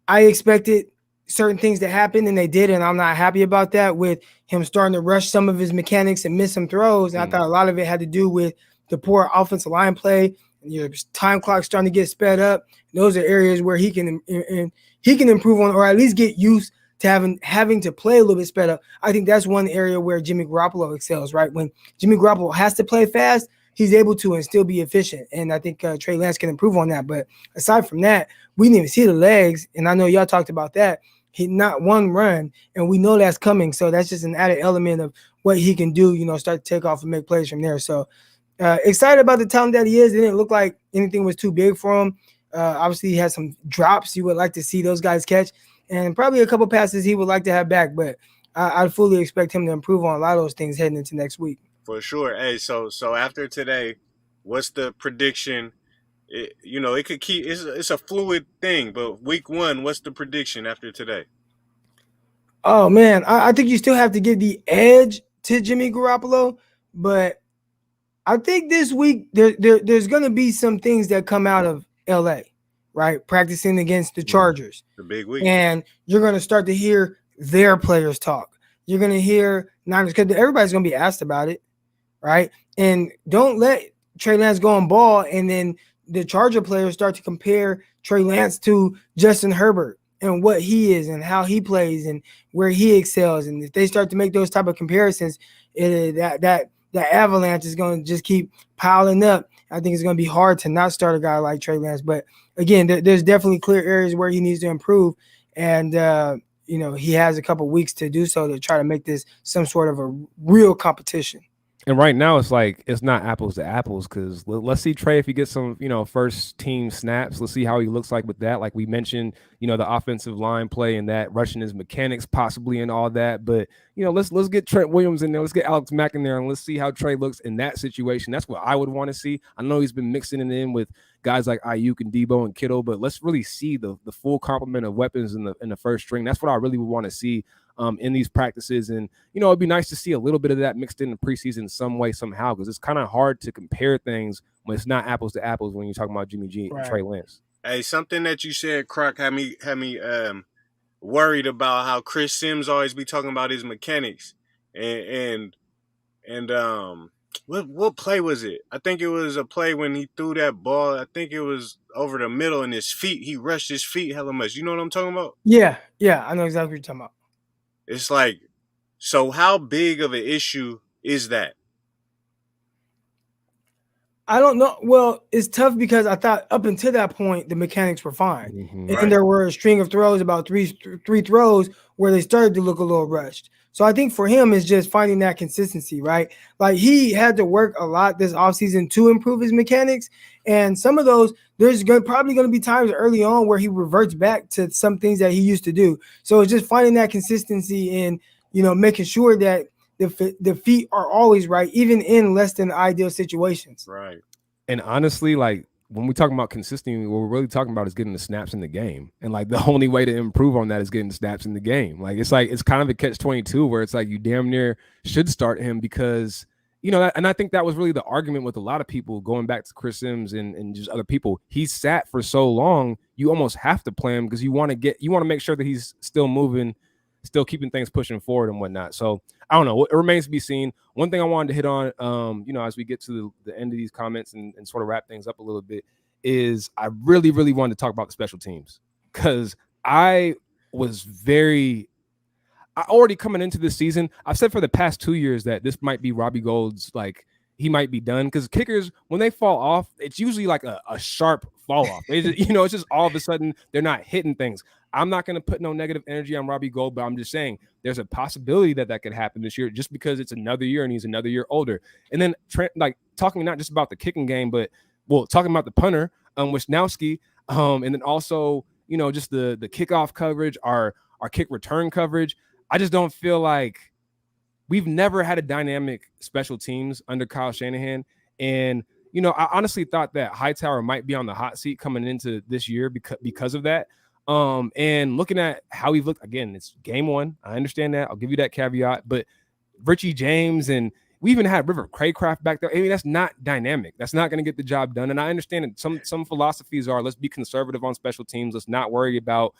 I expected certain things to happen and they did, and I'm not happy about that with him starting to rush some of his mechanics and miss some throws. And I thought a lot of it had to do with the poor offensive line play. And your time clock starting to get sped up. Those are areas where he can improve on, or at least get used to having to play a little bit sped up. I think that's one area where Jimmy Garoppolo excels. Right, when Jimmy Garoppolo has to play fast, he's able to and still be efficient. And I think Trey Lance can improve on that. But aside from that, we didn't even see the legs, and I know y'all talked about that. He not one run, and we know that's coming. So that's just an added element of what he can do. Start to take off and make plays from there. So excited about the talent that he is. It didn't look like anything was too big for him. Obviously, he had some drops you would like to see those guys catch, and probably a couple passes he would like to have back. But I fully expect him to improve on a lot of those things heading into next week. For sure. Hey, so after today, what's the prediction? It could keep. It's a fluid thing, but week one, what's the prediction after today? Oh man, I think you still have to give the edge to Jimmy Garoppolo, but I think this week there's going to be some things that come out of LA, right? Practicing against the Chargers. The big week. And you're going to start to hear their players talk. You're going to hear Niners because everybody's going to be asked about it, right? And don't let Trey Lance go on ball and then the Charger players start to compare Trey Lance to Justin Herbert and what he is and how he plays and where he excels. And if they start to make those type of comparisons, that avalanche is going to just keep piling up. I think it's going to be hard to not start a guy like Trey Lance. But again, there's definitely clear areas where he needs to improve. And, he has a couple weeks to do so to try to make this some sort of a real competition. And right now, it's like it's not apples to apples because let's see Trey if he gets some, first team snaps. Let's see how he looks like with that. Like we mentioned, the offensive line play and that rushing his mechanics possibly and all that. But let's get Trent Williams in there. Let's get Alex Mack in there and let's see how Trey looks in that situation. That's what I would want to see. I know he's been mixing it in with guys like Ayuk and Debo and Kittle, but let's really see the full complement of weapons in the first string. That's what I really would want to see in these practices. And, it'd be nice to see a little bit of that mixed in the preseason some way, somehow, because it's kind of hard to compare things when it's not apples to apples when you're talking about Jimmy G and Trey Lance. Hey, something that you said, Croc, had me worried about how Chris Sims always be talking about his mechanics. And what play was it? I think it was a play when he threw that ball. I think it was over the middle and he rushed his feet hella much. You know what I'm talking about? Yeah, I know exactly what you're talking about. It's like, so how big of an issue is that? I don't know. Well, it's tough because I thought up until that point the mechanics were fine, and then there were a string of throws, about three throws where they started to look a little rushed. So I think for him, it's just finding that consistency, right? Like he had to work a lot this offseason to improve his mechanics. And some of those, probably going to be times early on where he reverts back to some things that he used to do. So it's just finding that consistency and, making sure that the feet are always right, even in less than ideal situations. Right. And honestly, like when we talking about consistency, what we're really talking about is getting the snaps in the game. And like the only way to improve on that is getting the snaps in the game. Like it's kind of a catch-22 where it's like you damn near should start him because and I think that was really the argument with a lot of people going back to Chris Sims and just other people. He's sat for so long, you almost have to play him because you want to make sure that he's still moving, still keeping things pushing forward and whatnot. So I don't know. It remains to be seen. One thing I wanted to hit on, as we get to the end of these comments and sort of wrap things up a little bit, is I really, really wanted to talk about the special teams because I already coming into this season, I've said for the past 2 years that this might be Robbie Gould's, like, he might be done because kickers, when they fall off, it's usually like a sharp fall off. It's just all of a sudden they're not hitting things. I'm not going to put no negative energy on Robbie Gould, but I'm just saying there's a possibility that could happen this year just because it's another year and he's another year older. And then talking not just about the kicking game, but talking about the punter, Wisnowski, and then also, just the kickoff coverage, our kick return coverage. I just don't feel like we've never had a dynamic special teams under Kyle Shanahan. And, I honestly thought that Hightower might be on the hot seat coming into this year because of that. And looking at how we've looked, again, it's game one. I understand that. I'll give you that caveat. But Richie James and we even had River Craycraft back there. I mean, that's not dynamic. That's not going to get the job done. And I understand that some philosophies are let's be conservative on special teams. Let's not worry about,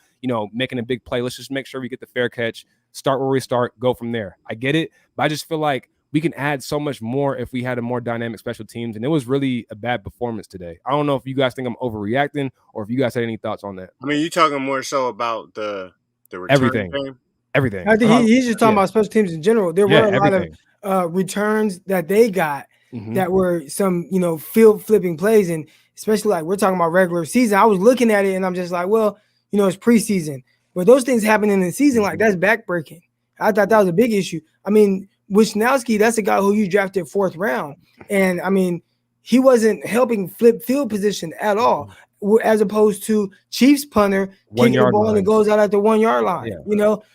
making a big play. Let's just make sure we get the fair catch, start where we start, go from there. I get it. But I just feel like we can add so much more if we had a more dynamic special teams. And it was really a bad performance today. I don't know if you guys think I'm overreacting or if you guys had any thoughts on that. I mean, you talking more so about the return Everything. game? Everything. I think he's just talking about special teams in general. There were a lot of returns that they got that were some, field flipping plays. And especially like we're talking about regular season. I was looking at it and I'm just like, well, it's preseason. But those things happen in the season, like that's backbreaking. I thought that was a big issue. I mean, Wisnowski, that's a guy who you drafted 4th round. And I mean, he wasn't helping flip field position at all, as opposed to Chiefs punter kicking the ball and it goes out at the 1 yard line,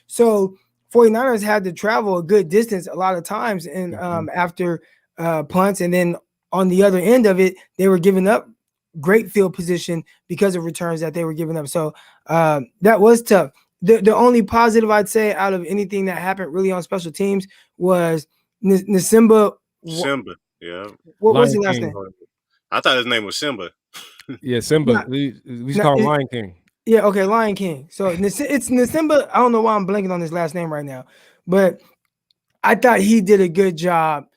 So 49ers had to travel a good distance a lot of times and after punts. And then on the other end of it, they were giving up great field position because of returns that they were giving up. So that was tough. The only positive I'd say out of anything that happened really on special teams was Simba. Simba, yeah. What was his last name? I thought his name was Simba. Yeah, Simba. We just call him Lion King. Yeah, okay, Lion King. So it's Simba. I don't know why I'm blanking on his last name right now, but I thought he did a good job.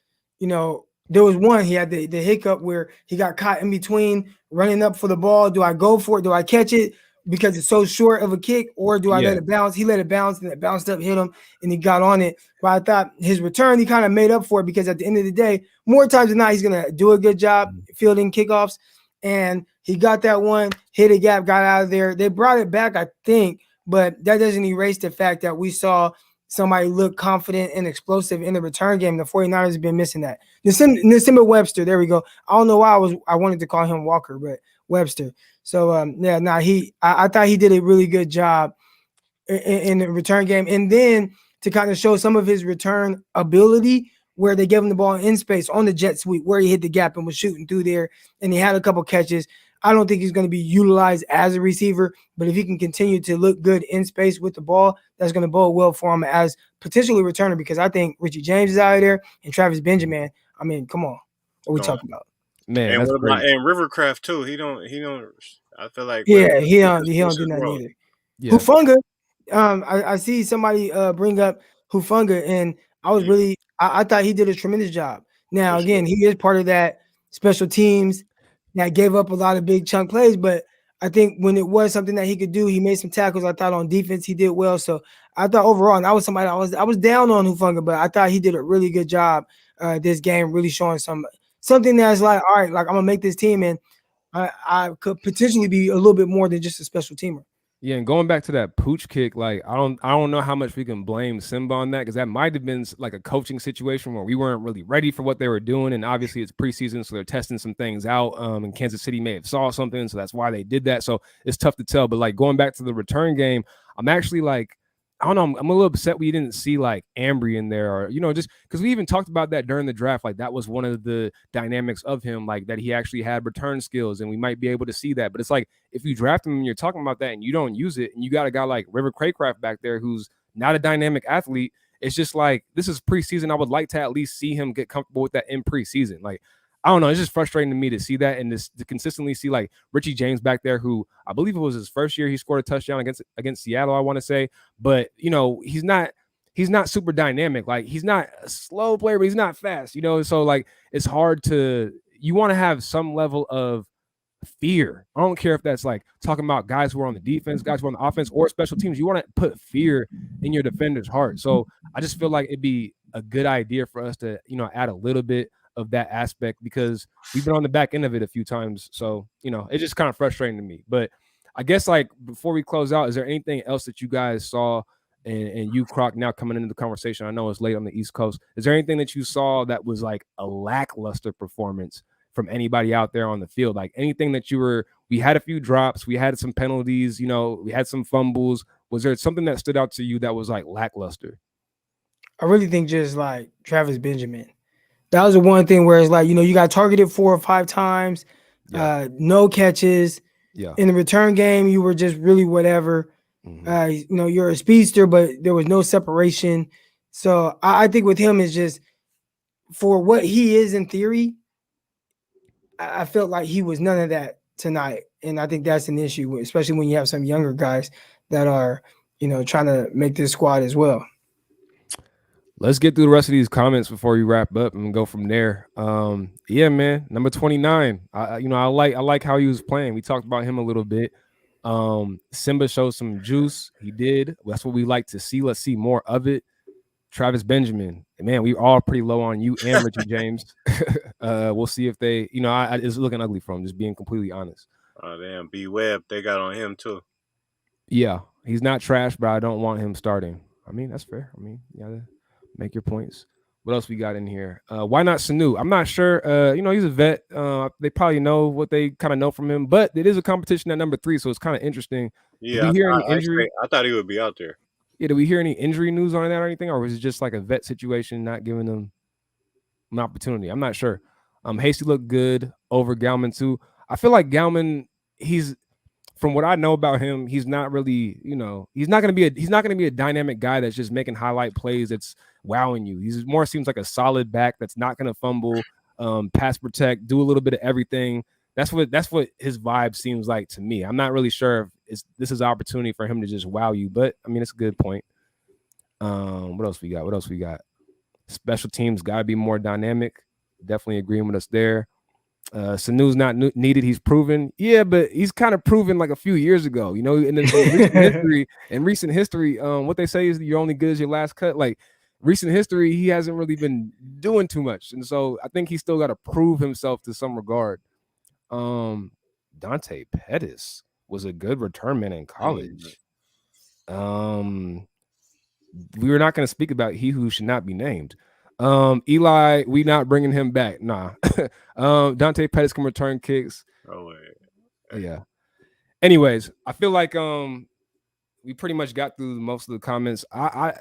There was one, he had the hiccup where he got caught in between running up for the ball. Do I go for it? Do I catch it because it's so short of a kick, or do I let it bounce? He let it bounce and it bounced up, hit him, and he got on it. But I thought his return, he kind of made up for it because at the end of the day, more times than not, he's going to do a good job fielding kickoffs. And he got that one, hit a gap, got out of there. They brought it back, I think, but that doesn't erase the fact that we saw somebody look confident and explosive in the return game. The 49ers have been missing that. Nisimba Webster, there we go. I don't know why I wanted to call him Walker, but Webster. So, I thought he did a really good job in the return game. And then to kind of show some of his return ability where they gave him the ball in space on the jet sweep where he hit the gap and was shooting through there and he had a couple catches. I don't think he's going to be utilized as a receiver, but if he can continue to look good in space with the ball, that's going to bode well for him as potentially returner because I think Richie James is out of there and Travis Benjamin. I mean, come on. What are we talking about? Man, and Rivercraft too. He don't. I feel like he don't do nothing either. Yeah. Hufunga. I see somebody bring up Hufunga, and I was really I thought he did a tremendous job. Now again, he is part of that special teams that gave up a lot of big chunk plays, but I think when it was something that he could do, he made some tackles. I thought on defense he did well. So I thought overall, and I was somebody I was down on Hufunga, but I thought he did a really good job this game, really showing something that's like, all right, like I'm gonna make this team, and I could potentially be a little bit more than just a special teamer. Yeah, and going back to that pooch kick, like I don't know how much we can blame Simba on that, because that might have been like a coaching situation where we weren't really ready for what they were doing, and obviously it's preseason, so they're testing some things out. And Kansas City may have saw something, so that's why they did that. So it's tough to tell. But like going back to the return game, I'm actually like, I don't know, I'm a little upset we didn't see like Ambry in there, or just because we even talked about that during the draft. Like that was one of the dynamics of him, like that he actually had return skills, and we might be able to see that. But it's like, if you draft him and you're talking about that and you don't use it, and you got a guy like River Craycraft back there who's not a dynamic athlete, it's just like, this is preseason. I would like to at least see him get comfortable with that in preseason. Like, I don't know. It's just frustrating to me to see that, and this to consistently see like Richie James back there, who I believe it was his first year he scored a touchdown against Seattle, I want to say. But he's not super dynamic. Like, he's not a slow player, but he's not fast. So like it's hard to, you want to have some level of fear. I don't care if that's like talking about guys who are on the defense, guys who are on the offense, or special teams. You want to put fear in your defender's heart. So I just feel like it'd be a good idea for us to, add a little bit of that aspect, because we've been on the back end of it a few times. So, it's just kind of frustrating to me. But I guess, like, before we close out, is there anything else that you guys saw, and you, Croc, now coming into the conversation? I know it's late on the East Coast. Is there anything that you saw that was like a lackluster performance from anybody out there on the field? Like anything that we had a few drops, we had some penalties, we had some fumbles. Was there something that stood out to you that was like lackluster? I really think just like Travis Benjamin. That was the one thing where it's like, you got targeted 4 or 5 times, Yeah. no catches. Yeah. In the return game, you were just really whatever. Mhm. You're a speedster, but there was no separation. So I think with him is just, for what he is in theory, I felt like he was none of that tonight. And I think that's an issue, especially when you have some younger guys that are, trying to make this squad as well. Let's get through the rest of these comments before we wrap up and go from there. Yeah, man, number 29. I like how he was playing. We talked about him a little bit. Simba showed some juice. He did. That's what we like to see. Let's see more of it. Travis Benjamin, man, we all pretty low on you and Richie James. We'll see if they, it's looking ugly for him, just being completely honest. Oh damn, B Webb, they got on him too. Yeah, he's not trash, but I don't want him starting. I mean, that's fair. I mean, you gotta make your points. What else we got in here? Why not Sanu? I'm not sure. He's a vet. They probably know what they kind of know from him, but it is a competition at number 3, so it's kind of interesting. Did Yeah, we hear any injury? I thought he would be out there. Yeah, did we hear any injury news on that or anything, or was it just like a vet situation not giving them an opportunity? I'm not sure. Hasty looked good over Galman too. I feel like Galman, he's, from what I know about him, he's not really, he's not gonna be a dynamic guy that's just making highlight plays that's wowing you. He's more seems like a solid back that's not gonna fumble, pass protect, do a little bit of everything. That's what his vibe seems like to me. I'm not really sure if this is an opportunity for him to just wow you, but I mean, it's a good point. What else we got? Special teams got to be more dynamic. Definitely agreeing with us there. Sanu's not needed. He's proven. Yeah, but he's kind of proven like a few years ago. In recent history, what they say is that you're only good as your last cut. Like, recent history, he hasn't really been doing too much, and so I think he's still got to prove himself to some regard. Dante Pettis was a good return man in college. We were not going to speak about he who should not be named. Eli, we not bringing him back. Nah. Dante Pettis can return kicks. Oh wait. Yeah. Anyways, I feel like we pretty much got through most of the comments. I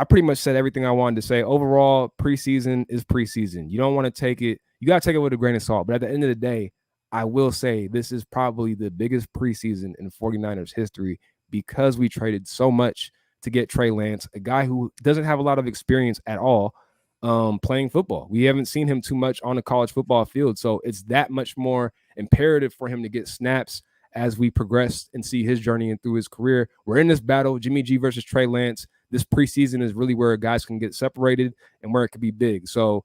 pretty much said everything I wanted to say. Overall, preseason is preseason. You don't want to take it. You got to take it with a grain of salt. But at the end of the day, I will say this is probably the biggest preseason in 49ers history, because we traded so much to get Trey Lance, a guy who doesn't have a lot of experience at all playing football. We haven't seen him too much on a college football field. So it's that much more imperative for him to get snaps as we progress and see his journey and through his career. We're in this battle, Jimmy G versus Trey Lance. This preseason is really where guys can get separated and where it could be big. So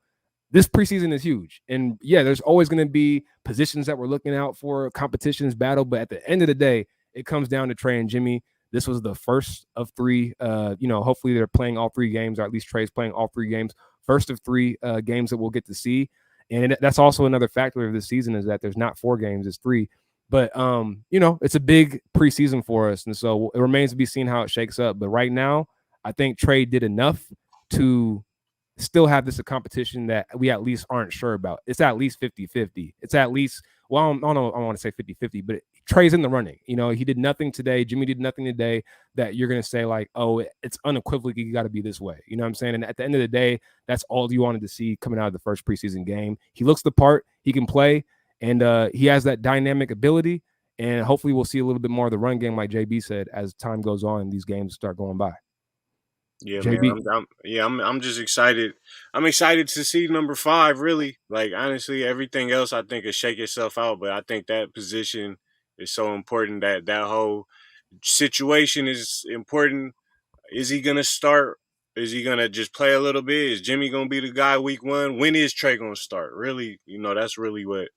this preseason is huge. And yeah, there's always going to be positions that we're looking out for, competitions, battle. But at the end of the day, it comes down to Trey and Jimmy. This was the first of 3. Hopefully they're playing all 3 games, or at least Trey's playing all 3 games. First of 3 games that we'll get to see. And that's also another factor of this season, is that there's not 4 games, it's 3. But it's a big preseason for us, and so it remains to be seen how it shakes up. But right now, I think Trey did enough to still have this a competition that we at least aren't sure about. It's at least 50-50. It's at least, well, I don't know, I want to say 50-50, but Trey's in the running. He did nothing today. Jimmy did nothing today that you're going to say like, oh, it's unequivocally got to be this way. You know what I'm saying? And at the end of the day, that's all you wanted to see coming out of the first preseason game. He looks the part. He can play, and he has that dynamic ability. And hopefully we'll see a little bit more of the run game, like JB said, as time goes on and these games start going by. Yeah, man. JB. I'm just excited. I'm excited to see number 5. Really, like honestly, everything else I think will shake itself out. But I think that position is so important. That whole situation is important. Is he gonna start? Is he gonna just play a little bit? Is Jimmy gonna be the guy week 1? When is Trey gonna start? Really, that's really what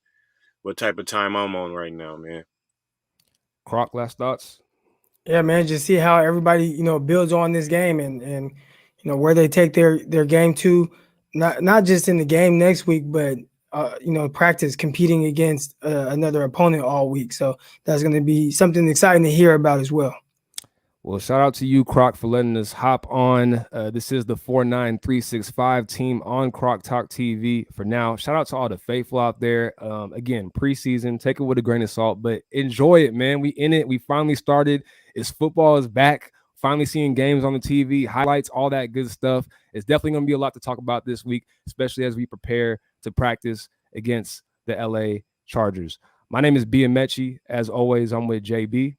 type of time I'm on right now, man. Croc, last thoughts? Yeah, man, just see how everybody, builds on this game and where they take their game to, not just in the game next week, but practice competing against another opponent all week. So that's going to be something exciting to hear about as well. Well, shout out to you, Croc, for letting us hop on. This is the 49365 team on Croc Talk TV for now. Shout out to all the faithful out there. Again, preseason, take it with a grain of salt, but enjoy it, man. We in it. We finally started. Football is back. Finally seeing games on the TV, highlights, all that good stuff. It's definitely going to be a lot to talk about this week, especially as we prepare to practice against the LA Chargers. My name is B Amechi. As always, I'm with JB.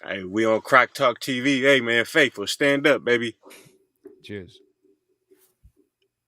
Hey, we on Crack Talk TV. Hey, man, faithful, stand up, baby. Cheers.